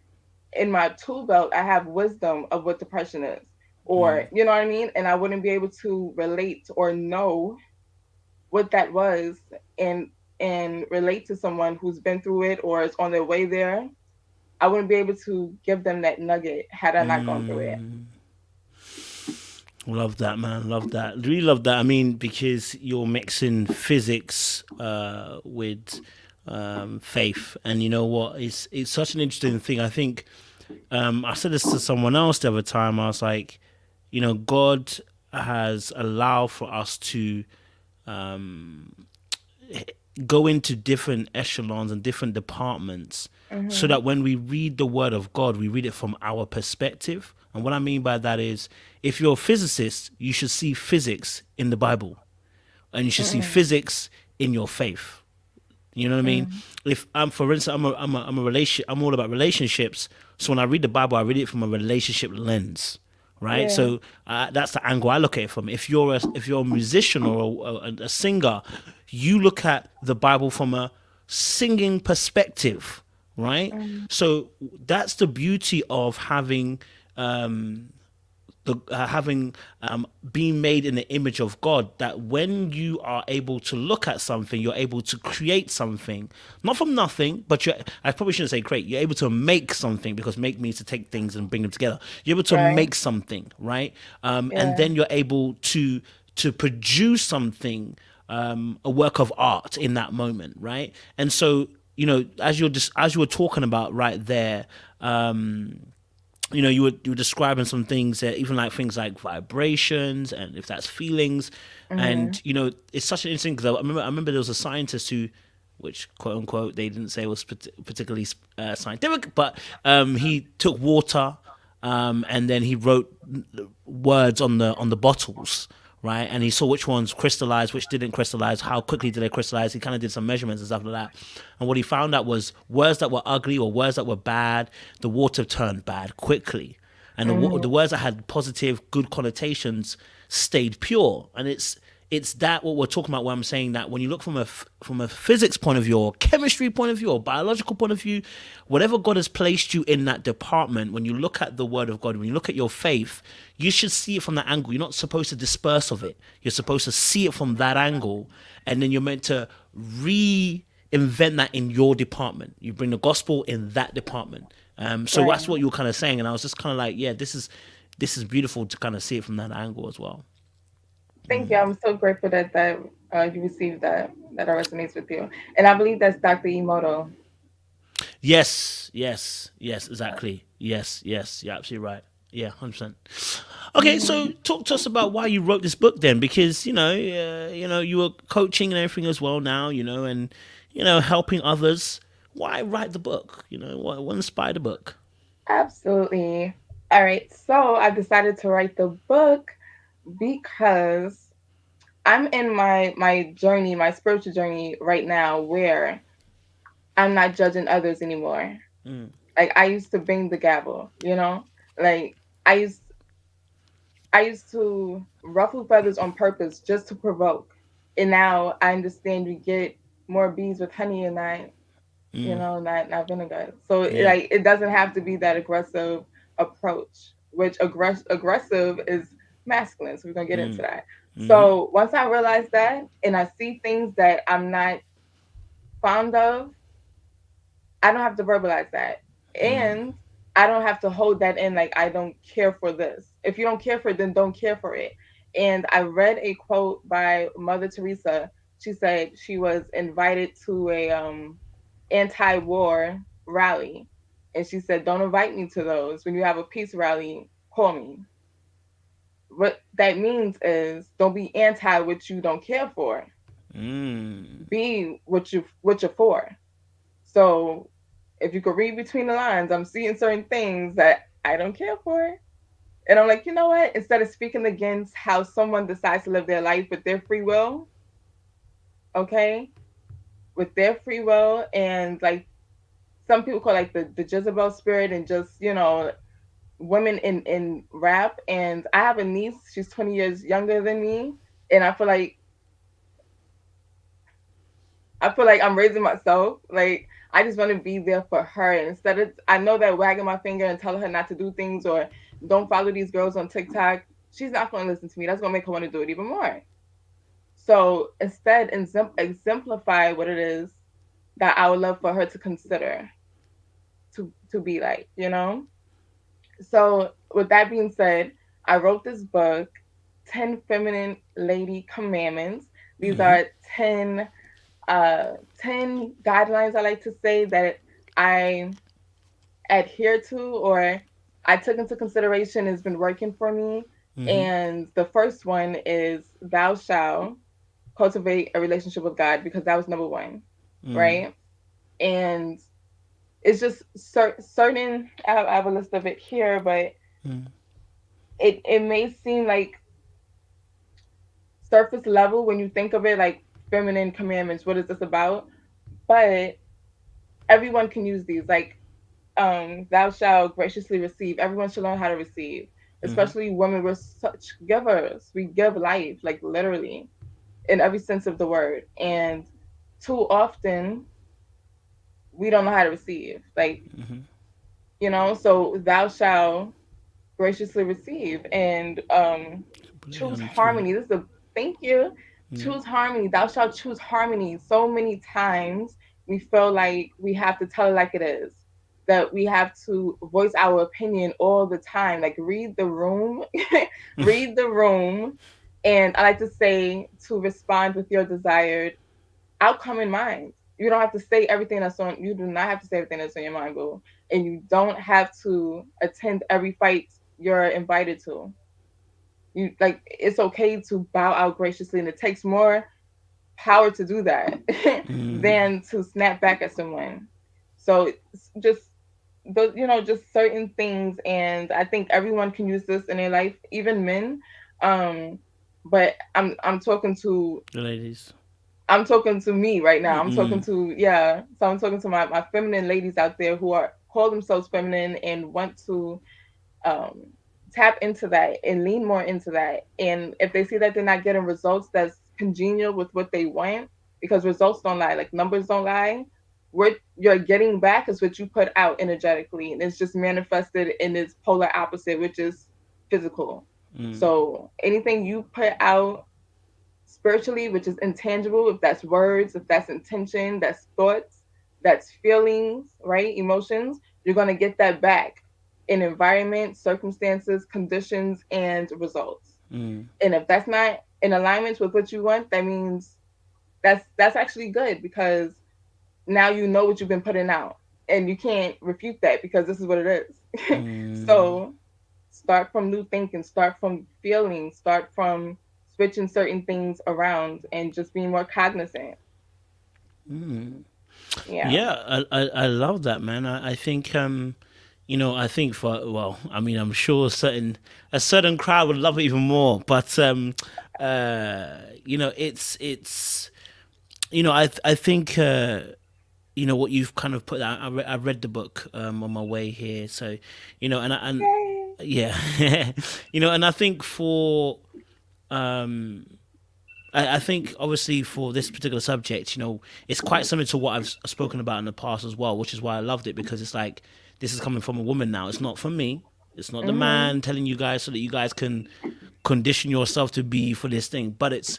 in my tool belt, I have wisdom of what depression is, or you know what I mean? And I wouldn't be able to relate or know what that was and and relate to someone who's been through it or is on their way there. I wouldn't be able to give them that nugget had I not gone through it. Love that, man. Love that. Really love that. I mean, because you're mixing physics with faith, and you know what? It's such an interesting thing. I think I said this to someone else the other time. I was like, God has allowed for us to go into different echelons and different departments so Mm-hmm. that when we read the word of God, we read it from our perspective. And what I mean by that is if you're a physicist, you should see physics in the Bible and you should see Mm-mm. physics in your faith. You know what I mean? Mm. If I'm, for instance, I'm all about relationships. So when I read the Bible, I read it from a relationship lens, right? Yeah. So that's the angle I look at it from. If you're a musician or a singer, you look at the Bible from a singing perspective, right? Mm. So that's the beauty of having the having being made in the image of God, that when you are able to look at something, you're able to create something, not from nothing, but you I probably shouldn't say create. You're able to make something, because make means to take things and bring them together. You're able to Right. make something, right? And Yeah. then you're able to produce something, a work of art in that moment, right? And so, as as you were talking about right there, you were describing some things that, even like things like vibrations, and if that's feelings. Mm-hmm. And it's such an interesting, because I remember there was a scientist who, which quote unquote they didn't say was particularly scientific, but he took water, and then he wrote words on the bottles, right? And he saw which ones crystallized, which didn't crystallize, how quickly did they crystallize. He kind of did some measurements and stuff like that. And what he found out was words that were ugly or words that were bad, the water turned bad quickly. And the Mm-hmm. words that had positive, good connotations stayed pure. And it's that what we're talking about, where I'm saying that when you look from a physics point of view, or chemistry point of view, or biological point of view, whatever God has placed you in that department, when you look at the word of God, when you look at your faith, you should see it from that angle. You're not supposed to disperse of it. You're supposed to see it from that angle, and then you're meant to reinvent that in your department. You bring the gospel in that department. So Right. that's what you were kind of saying, and I was just kind of like, yeah, this is beautiful to kind of see it from that angle as well. Thank you. I'm so grateful that you received that resonates with you. And I believe that's Dr. Emoto. Yes, yes, yes, exactly. Yes, yes, you're absolutely right. Yeah, 100%. Okay, Mm-hmm. so talk to us about why you wrote this book then, because you were coaching and everything as well now, and helping others. Why write the book? What inspired the book? Absolutely. All right. So I decided to write the book because I'm in my journey, my spiritual journey right now, where I'm not judging others anymore. Mm, Like I used to bang the gavel. Like I used I used to ruffle feathers on purpose just to provoke. And now I understand you get more bees with honey and mm, not vinegar. So yeah. like it doesn't have to be that aggressive approach, which aggressive is masculine. So we're gonna get into Mm, that. mm-hmm, So once I realize that and I see things that I'm not fond of, I don't have to verbalize that. mm, And I don't have to hold that in like I don't care for this. If you don't care for it, then don't care for it. And I read a quote by Mother Teresa. She said she was invited to a anti-war rally. And she said, "Don't invite me to those. When you have a peace rally, call me." What that means is don't be anti what you don't care for. mm, Be what you're for. So if you could read between the lines, I'm seeing certain things that I don't care for. And I'm like, you know what? Instead of speaking against how someone decides to live their life with their free will, okay, with their free will, and like some people call like the Jezebel spirit, and just women in rap. And I have a niece; she's 20 years younger than me, and I feel like I'm raising myself. Like I just want to be there for her. And instead of I know that wagging my finger and telling her not to do things or don't follow these girls on TikTok, she's not going to listen to me. That's going to make her want to do it even more. So instead, exemplify what it is that I would love for her to consider to be like. So with that being said, I wrote this book, 10 Feminine Lady Commandments. These mm-hmm, are 10 uh 10 guidelines, I like to say, that I adhere to or I took into consideration has been working for me. mm-hmm, And the first one is thou shalt cultivate a relationship with God, because that was number one, mm, right? And it's just certain. I have a list of it here, but mm, it may seem like surface level when you think of it, like feminine commandments. What is this about? But everyone can use these. Like thou shalt graciously receive. Everyone should learn how to receive, mm-hmm, especially women. We're such givers. We give life, like literally, in every sense of the word. And too often we don't know how to receive. Like, so thou shalt graciously receive and Completely choose untrue. harmony. This is a thank you. Choose harmony. Thou shalt choose harmony. So many times we feel like we have to tell it like it is, that we have to voice our opinion all the time. Like read the room, read the room. And I like to say to respond with your desired outcome in mind. You don't have to say everything that's on. You do not have to say everything that's on your mind, boo. And you don't have to attend every fight you're invited to. You like it's okay to bow out graciously, and it takes more power to do that than to snap back at someone. So it's just those, just certain things, and I think everyone can use this in their life, even men. Um, but I'm talking to The ladies. me right now. I'm talking to yeah. So I'm talking to my feminine ladies out there who are call themselves feminine and want to um, tap into that and lean more into that. And if they see that they're not getting results that's congenial with what they want, because results don't lie, like numbers don't lie. What you're getting back is what you put out energetically, and it's just manifested in its polar opposite, which is physical. So anything you put out spiritually, which is intangible, if that's words, if that's intention, that's thoughts, that's feelings, right? Emotions, you're going to get that back in environment, circumstances, conditions, and results. And if that's not in alignment with what you want, that means that's actually good, because now you know what you've been putting out and you can't refute that because this is what it is. So start from new thinking, start from feeling, start from switching certain things around and just being more cognizant. Yeah. Yeah, I love that, man. I think I think for well, I mean, I'm sure a certain crowd would love it even more, but it's I think what you've kind of put out. I read the book on my way here, so and Yay. yeah, and I think for um I think obviously for this particular subject, it's quite similar to what I've spoken about in the past as well, which is why I loved it, because it's like this is coming from a woman now. It's not from me. It's not the Mm-hmm. man telling you guys so that you guys can condition yourself to be for this thing, but it's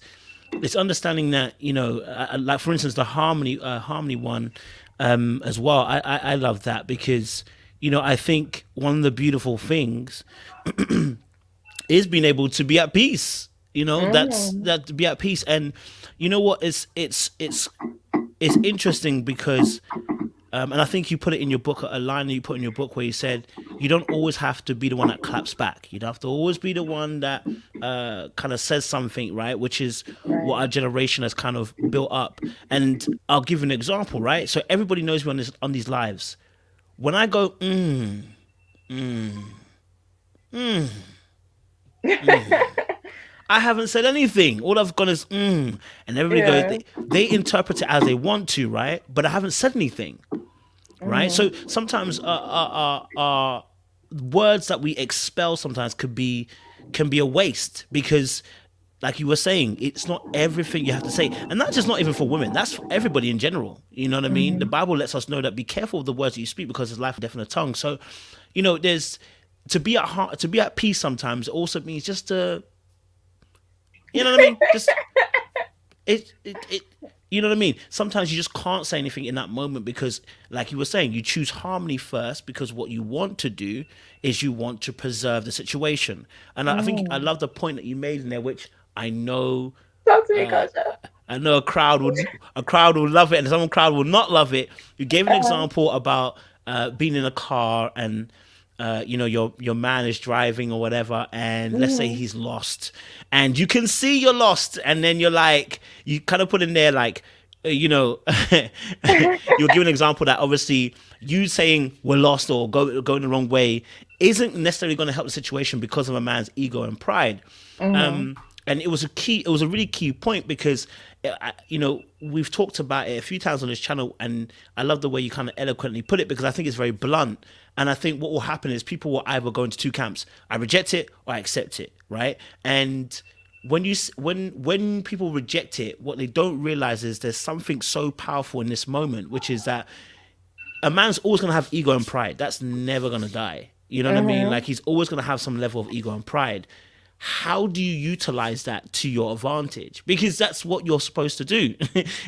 understanding that like for instance the harmony one as well. I love that because I think one of the beautiful things is being able to be at peace. That's Mm-hmm. that to be at peace. And you know what? It's interesting because and I think you put it in your book, a line that you put in your book where you said you don't always have to be the one that claps back. You don't have to always be the one that kind of says something, right? Which is what Right. our generation has kind of built up. And I'll give you an example, right? So everybody knows me on these lives. When I go, I haven't said anything. All I've gone is and everybody goes. Yeah. They interpret it as they want to, right? But I haven't said anything, right? Mm-hmm. So sometimes words that we expel sometimes can be a waste because, like you were saying, it's not everything you have to say, and that's just not even for women. That's for everybody in general. You know what I mean? The Mm-hmm. Bible lets us know that be careful of the words that you speak because there's life and death in the tongue. So, there's to be at peace. Sometimes it also means just to, you know what I mean? Just it you know what I mean? Sometimes you just can't say anything in that moment because, like you were saying, you choose harmony first because what you want to do is you want to preserve the situation. And I think I Mm-hmm. love the point that you made in there, which I know Talk to me, uh, Coach. I know a crowd would love it, and some crowd will not love it. You gave an Uh-huh. example about being in a car and your man is driving or whatever, and let's say Mm-hmm. he's lost, and you can see you're lost, and then you're like, you kind of put in there like, you'll give an example that obviously you saying we're lost or going the wrong way isn't necessarily going to help the situation because of a man's ego and pride. Mm-hmm. And it was a really key point because we've talked about it a few times on this channel, and I love the way you kind of eloquently put it because I think it's very blunt. And I think what will happen is people will either go into two camps: I reject it or I accept it, right? And when people reject it, what they don't realize is there's something so powerful in this moment, which is that a man's always going to have ego and pride. That's never going to die. You know what I mean? Like he's always going to have some level of ego and pride. How do you utilize that to your advantage? Because that's what you're supposed to do.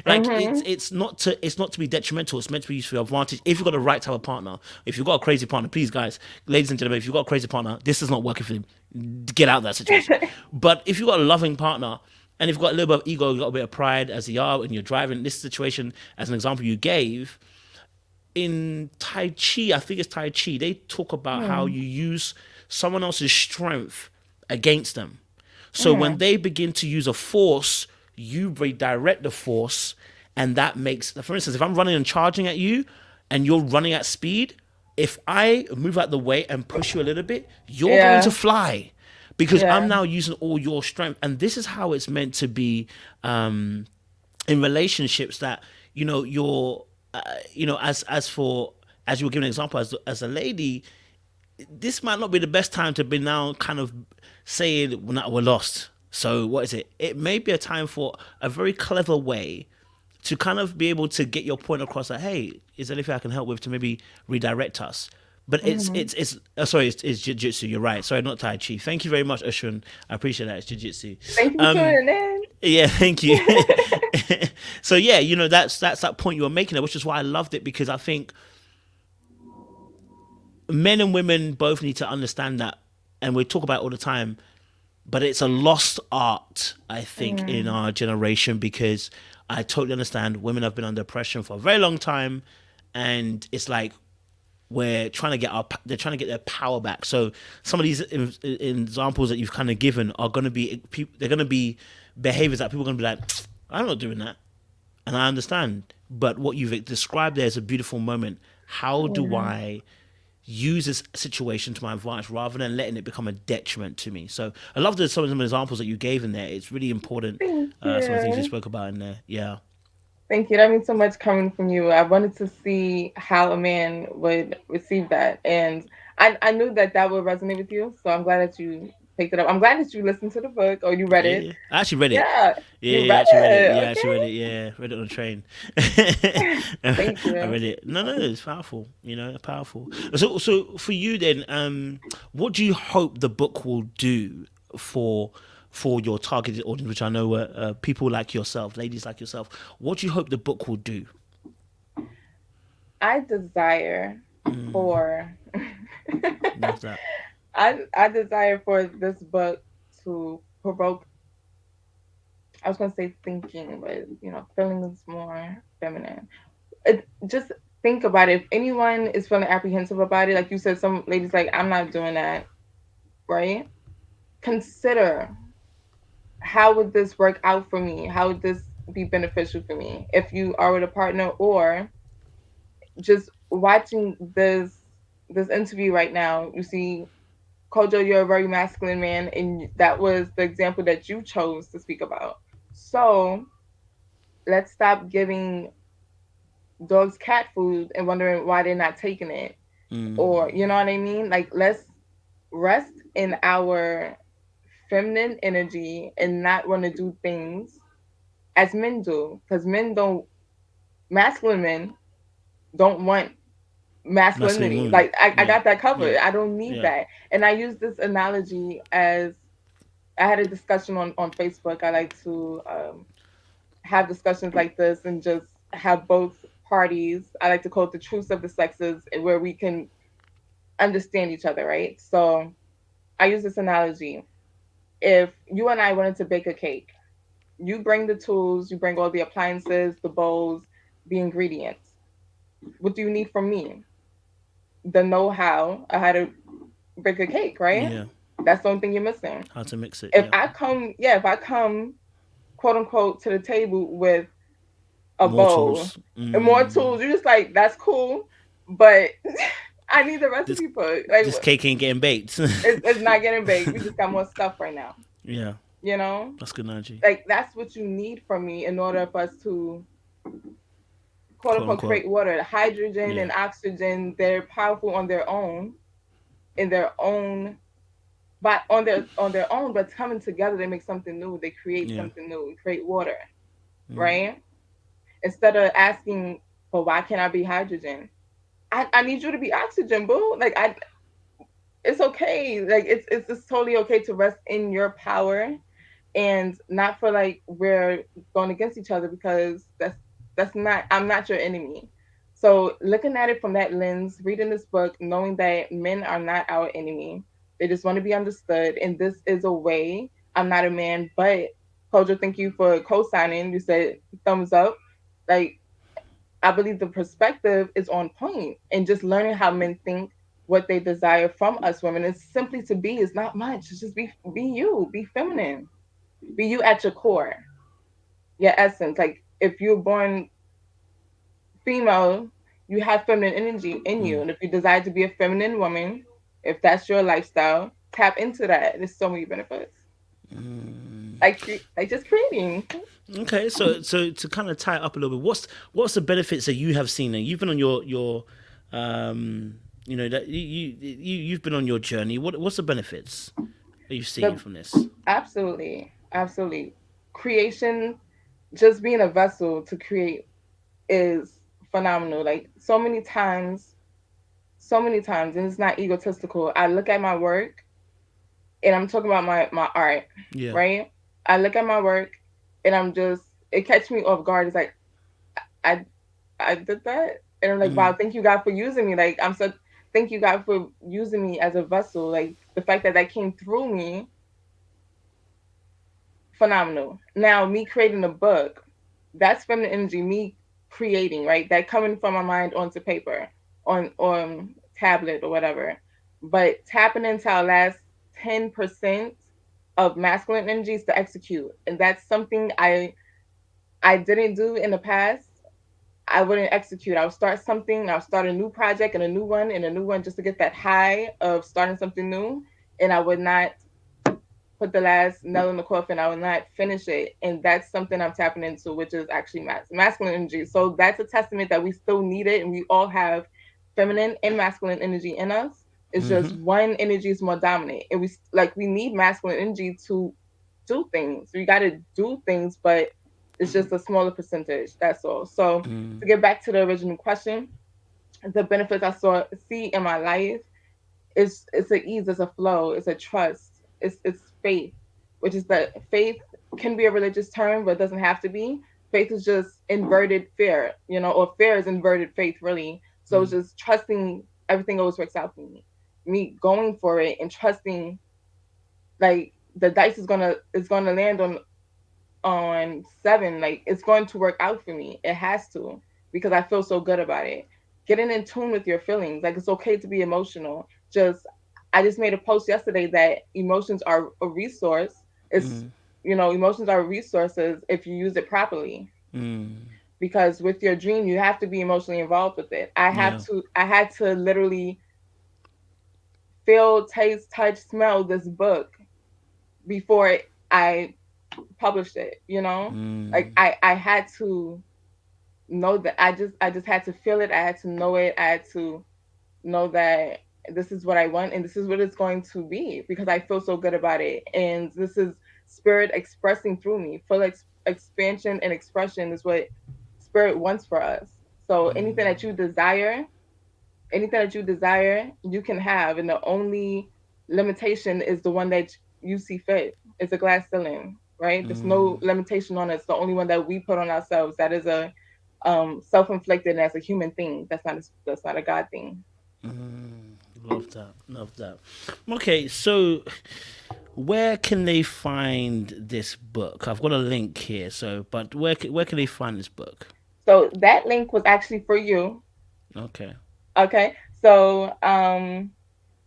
Like it's not to be detrimental. It's meant to be used for your advantage. If you've got the right type of partner, if you've got a crazy partner, please guys, ladies and gentlemen, if you've got a crazy partner, this is not working for him. Get out of that situation. But if you've got a loving partner and if you've got a little bit of ego, you've got a bit of pride as you are, and you're driving this situation as an example you gave, in Tai Chi, I think it's Tai Chi, they talk about how you use someone else's strength against them. So when they begin to use a force, you redirect the force, and that makes, for instance, if I'm running and charging at you and you're running at speed, if I move out the way and push you a little bit, you're going to fly because I'm now using all your strength. And this is how it's meant to be in relationships, that, you know, you're, you know, as you were giving an example, as a lady, this might not be the best time to be now kind of saying we're lost. So what is it? It may be a time for a very clever way to kind of be able to get your point across that, hey, is there anything I can help with to maybe redirect us? But it's jiu-jitsu, you're right. Sorry, not Tai Chi. Thank you very much, Ashwin. I appreciate that. It's jiu-jitsu. Thank you for tuning in. Yeah, thank you. So yeah, you know, that's that point you were making there, which is why I loved it, because I think men and women both need to understand that, and we talk about it all the time, but it's a lost art, I think, in our generation, because I totally understand women have been under oppression for a very long time, and it's like they're trying to get their power back. So some of these examples that you've kind of given are going to be, they're going to be behaviors that people are going to be like, I'm not doing that. And I understand. But what you've described there is a beautiful moment. How do I use this situation to my advantage rather than letting it become a detriment to me? So I love some of the examples that you gave in there. It's really important. Some of the things you spoke about in there. Yeah. Thank you. That means so much coming from you. I wanted to see how a man would receive that. And I knew that would resonate with you. So I'm glad that you picked it up. I'm glad that you listened to the book or you read it. I actually read it. Yeah. Yeah, I actually read it. Yeah, I actually read it. Yeah, read it on the train. Thank you. I read it. No, it's powerful. You know, powerful. So for you then, what do you hope the book will do for your targeted audience, which I know are people like yourself, ladies like yourself? What do you hope the book will do? I desire for Love that. I desire for this book to provoke, I was going to say thinking, but, you know, feeling is more feminine. Just think about it. If anyone is feeling apprehensive about it, like you said, some ladies like, I'm not doing that, right? Consider, how would this work out for me? How would this be beneficial for me if you are with a partner, or just watching this interview right now? You see, Kojo, you're a very masculine man, and that was the example that you chose to speak about. So let's stop giving dogs cat food and wondering why they're not taking it. Or, you know what I mean? Like, let's rest in our feminine energy and not want to do things as men do, because masculine men don't want masculinity. Like, I got that covered. I don't need that. And I use this analogy as, I had a discussion on Facebook. I like to have discussions like this and just have both parties. I like to call it the truths of the sexes, where we can understand each other, right? So I use this analogy. If you and I wanted to bake a cake, you bring the tools, you bring all the appliances, the bowls, the ingredients. What do you need from me? The know-how of how to bake a cake, right? Yeah. That's the only thing you're missing. How to mix it. If I come, quote unquote, to the table with a bowl and more tools, you're just like, that's cool, but I need the recipe book. Like, this cake ain't getting baked. it's not getting baked. We just got more stuff right now. Yeah. You know? That's good analogy. Like, that's what you need from me in order for us to, quote unquote, create water. Hydrogen and oxygen, they're powerful on their own, but coming together, they make something new. They create something new. We create water, right? Instead of asking, well, why can't I be hydrogen? I need you to be oxygen, boo. Like, it's okay. Like it's just totally okay to rest in your power and not feel like we're going against each other, because that's not, I'm not your enemy. So looking at it from that lens, reading this book, knowing that men are not our enemy, they just want to be understood, and this is a way. I'm not a man, but Kojo, thank you for co-signing. You said thumbs up. Like, I believe the perspective is on point, and just learning how men think, what they desire from us women. It's simply to be, is not much. It's just be you, be feminine, be you at your core, your essence. Like if you're born female, you have feminine energy in you. And if you desire to be a feminine woman, if that's your lifestyle, tap into that. There's so many benefits. Like just creating. Okay, so to kind of tie it up a little bit, what's the benefits that you have seen? And you've been on your that you've been on your journey. What's the benefits that you've seen The, from this? absolutely, absolutely. Creation, just being a vessel to create is phenomenal. Like so many times, and it's not egotistical. I look at my work, and I'm talking about my art, Yeah. right? I look at my work, and I'm just, it catches me off guard. It's like I I did that, and I'm like, wow, thank you God for using me. Like I'm so, thank you God for using me as a vessel. Like the fact that that came through me, phenomenal. Now me creating a book, that's feminine energy. Me creating, right? That coming from my mind onto paper, on tablet or whatever. But tapping into our last 10% of masculine energies to execute, and that's something I didn't do in the past. I wouldn't execute. I would start something, I'll start a new project and a new one and a new one, just to get that high of starting something new. And I would not put the last nail in the coffin. I will not finish it. And that's something I'm tapping into, which is actually masculine energy. So that's a testament that we still need it. And we all have feminine and masculine energy in us. It's just one energy is more dominant. And we need masculine energy to do things. We got to do things, but it's just a smaller percentage. That's all. So to get back to the original question, the benefits see in my life, it's an ease, it's a flow, it's a trust, it's faith, which is that faith can be a religious term, but it doesn't have to be. Faith is just inverted fear, or fear is inverted faith, really. So it's just trusting everything always works out for me. Me going for it and trusting, like the dice is gonna land on 7. Like it's going to work out for me. It has to, because I feel so good about it. Getting in tune with your feelings. Like it's okay to be emotional. I just made a post yesterday that emotions are a resource. Emotions are resources if you use it properly. Because with your dream, you have to be emotionally involved with it. I Yeah. had to literally feel, taste, touch, smell this book before I published it. Like I had to know that, I just had to feel it. I had to know it. I had to know that this is what I want and this is what it's going to be, because I feel so good about it. And this is spirit expressing through me. Full expansion and expression is what spirit wants for us. So anything that you desire, you can have. And the only limitation is the one that you see fit. It's a glass ceiling, right? There's no limitation on it. It's the only one that we put on ourselves. That is a self-inflicted, and that's a human thing. That's not a God thing. Love that. Love that. Okay, so where can they find this book? I've got a link here. So, but where can they find this book? So that link was actually for you. Okay. Okay. So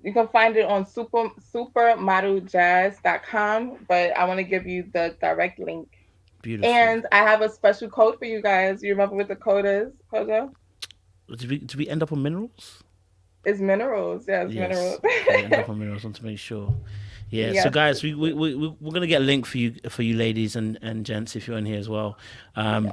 you can find it on supermodeljazz.com, but I want to give you the direct link. Beautiful. And I have a special code for you guys. You remember what the code is, Kojo? Did we end up on minerals? It's minerals. Yeah, it's Yes. minerals. Okay, end up on minerals. Want to make sure. Yeah. So Yes. guys, we're gonna get a link for you ladies and gents if you're in here as well,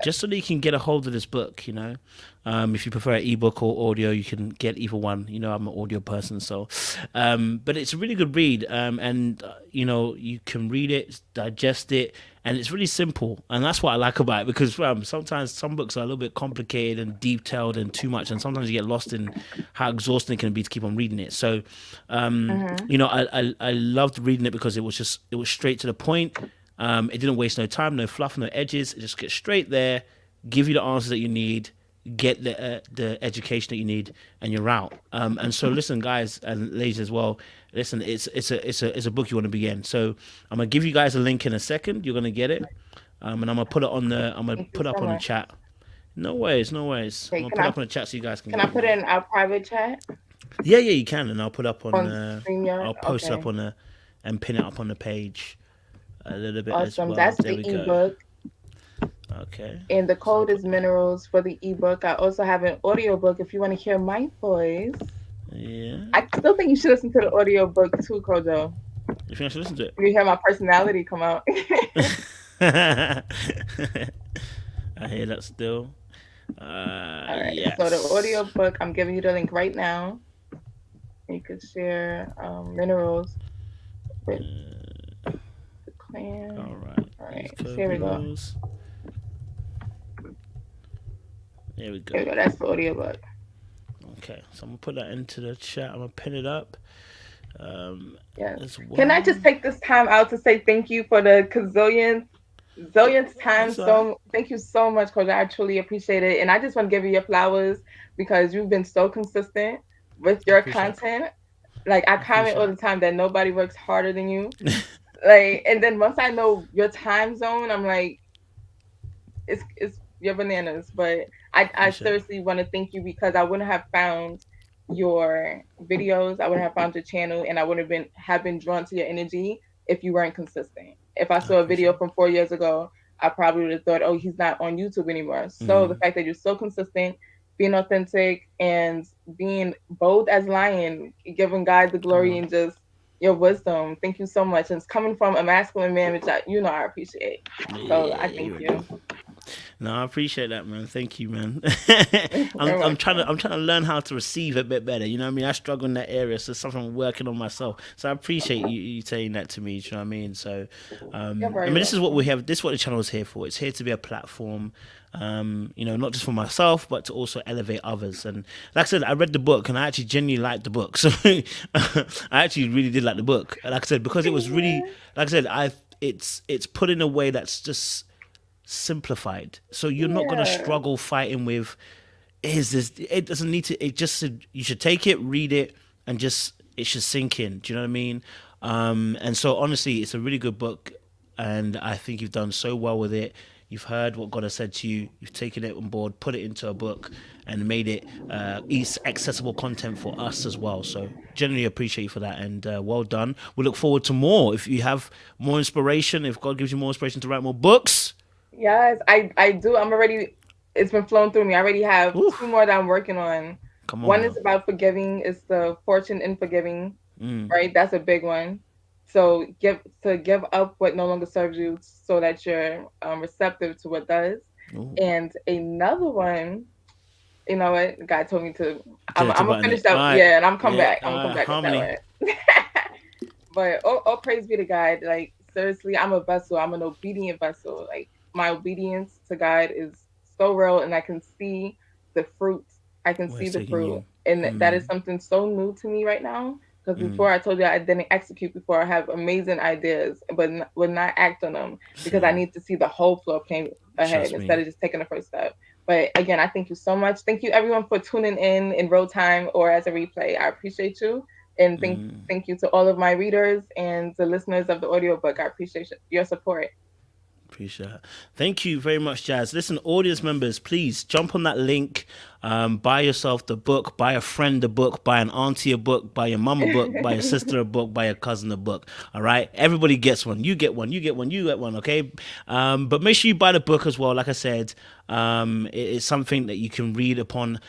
just so that you can get a hold of this book. If you prefer an ebook or audio, you can get either one. I'm an audio person, so but it's a really good read, and you can read it, digest it, and it's really simple, and that's what I like about it, because sometimes some books are a little bit complicated and detailed and too much, and sometimes you get lost in how exhausting it can be to keep on reading it. So you know, I loved reading it because it was straight to the point. It didn't waste no time, no fluff, no edges. It just gets straight there, give you the answers that you need, get the education that you need, and you're out. And so listen, guys and ladies as well, listen, it's a book you want to begin. So I'm gonna give you guys a link in a second. You're gonna get it, and I'm gonna put it on the chat. No worries. I'm gonna put it up on the chat so you guys can. Can I put it in our private chat? Yeah, you can, and I'll put up on StreamYard? I'll post it up on and pin it up on the page a little bit as Awesome. well. That's There the we go. ebook. Okay. And the code is minerals for the ebook. I also have an audiobook if you want to hear my voice. Yeah. I still think you should listen to the audiobook too, Kojo. You think I should listen to it? You hear my personality come out. I hear that still. All right. Yes. So the audiobook, I'm giving you the link right now. You could share minerals with the clan. All right. All right. Here we go. There we go. There we go. That's the audiobook. Okay, so I'm gonna put that into the chat. I'm gonna pin it up. Yes. Can I just take this time out to say thank you for the zillionth time. So thank you so much, Coach. I truly appreciate it, and I just want to give you your flowers because you've been so consistent with your content. Like I comment all the time that nobody works harder than you. Like, and then once I know your time zone, I'm like, it's your bananas. But I seriously want to thank you because I wouldn't have found your videos, I wouldn't have found your channel, and I wouldn't have been drawn to your energy if you weren't consistent. If I saw a video from 4 years ago, I probably would have thought, oh, he's not on YouTube anymore. So the fact that you're so consistent, being authentic, and being bold as lion, giving God the glory and just your wisdom. Thank you so much. And it's coming from a masculine man, which I appreciate. So I thank you. No, I appreciate that, man. Thank you, man. I'm trying to learn how to receive a bit better. You know what I mean? I struggle in that area, so it's something I'm working on myself. So I appreciate you saying that to me. You know what I mean? So, I mean, this is what we have. This is what the channel is here for. It's here to be a platform. You know, not just for myself, but to also elevate others. And like I said, I read the book, and I actually genuinely liked the book. So I actually really did like the book. Like I said, because it was really, like I said, it's put in a way that's just simplified, so you're not going to struggle fighting with it doesn't need to, it just, you should take it, read it, and just it should sink in. Do you know what I mean? And so honestly, it's a really good book, and I think you've done so well with it. You've heard what God has said to you, you've taken it on board, put it into a book, and made it accessible content for us as well. So genuinely appreciate you for that, and well done. We look forward to more. If you have more inspiration, if God gives you more inspiration to write more books. Yes, I do. It's been flowing through me. I already have 2 more that I'm working on. One is about forgiving. It's the fortune in forgiving, right? That's a big one. So give up what no longer serves you so that you're receptive to what does. And another one, you know what? God told me to, I'm going to finish that. Right. Yeah, and I'm coming back. I'm going to come back with that one. But all praise be to God. Like, seriously, I'm a vessel. I'm an obedient vessel. Like, my obedience to God is so real, and I can see the fruit. I can see the fruit. And that is something so new to me right now. Because before, I told you I didn't execute before. I have amazing ideas, but would not act on them because I need to see the whole flow plan ahead instead of just taking the first step. But again, I thank you so much. Thank you, everyone, for tuning in real time or as a replay. I appreciate you. And thank you to all of my readers and the listeners of the audiobook. I appreciate your support. Appreciate it. Thank you very much, Jazz. Listen, audience members, please jump on that link, buy yourself the book, buy a friend a book, buy an auntie a book, buy your mum a book, buy your sister a book, buy your cousin a book. All right, everybody gets one. You get one. You get one. You get one. Okay, but make sure you buy the book as well. Like I said, it's something that you can read upon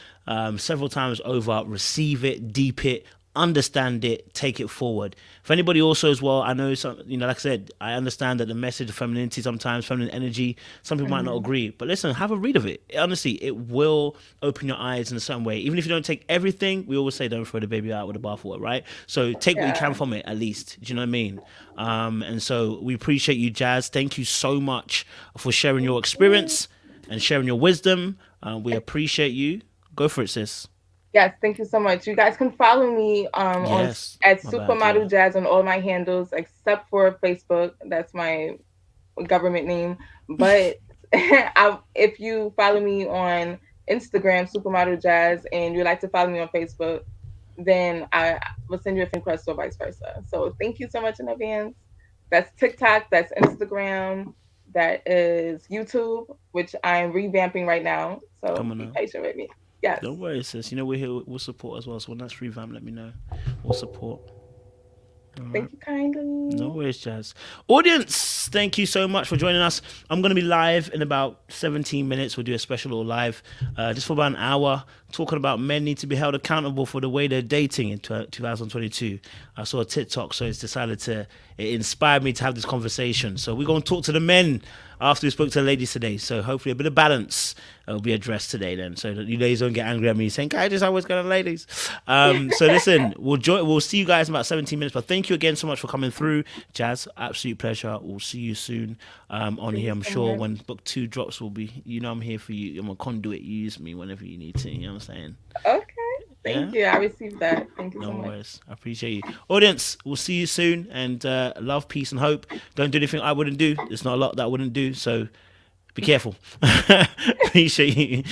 several times over, receive it, deep it, understand it, take it forward. For anybody also as well, I know some, like I said, I understand that the message of femininity, sometimes feminine energy, some people might not agree, but listen, have a read of it. Honestly, it will open your eyes in a certain way. Even if you don't take everything, we always say don't throw the baby out with the bathwater, right? So take what you can from it, at least. Do you know what I mean? And so we appreciate you, Jazz. Thank you so much for sharing your experience and sharing your wisdom. We appreciate you. Go for it, sis. Yes, thank you so much. You guys can follow me Yes, at my bad, Supermodel yeah. Jazz on all my handles except for Facebook. That's my government name. But if you follow me on Instagram, Supermodel Jazz, and you'd like to follow me on Facebook, then I will send you a friend request or vice versa. So thank you so much in advance. That's TikTok, that's Instagram, that is YouTube, which I'm revamping right now. So Come on be now. patient with me. Yes. Don't worry, sis. We're here. We'll support as well. So when that's revamp, let me know. We'll support. All right. Thank you kindly. No worries, Jazz. Audience, thank you so much for joining us. I'm going to be live in about 17 minutes. We'll do a special little live just for about an hour, talking about men need to be held accountable for the way they're dating in 2022. I saw a TikTok, so it inspired me to have this conversation. So we're going to talk to the men after we spoke to the ladies today. So hopefully a bit of balance will be addressed today then, so that you ladies don't get angry at me saying, "Guys, just always going to ladies." So listen, we'll see you guys in about 17 minutes. But thank you again so much for coming through, Jazz. Absolute pleasure. We'll see you soon on here. I'm sure when book 2 drops, we'll be. I'm here for you. I'm a conduit. You use me whenever you need to. You know what I'm saying? Okay. Thank you. I received that. Thank you so much. No worries. I appreciate you. Audience, we'll see you soon. And love, peace, and hope. Don't do anything I wouldn't do. There's not a lot that I wouldn't do. So be careful. Appreciate you.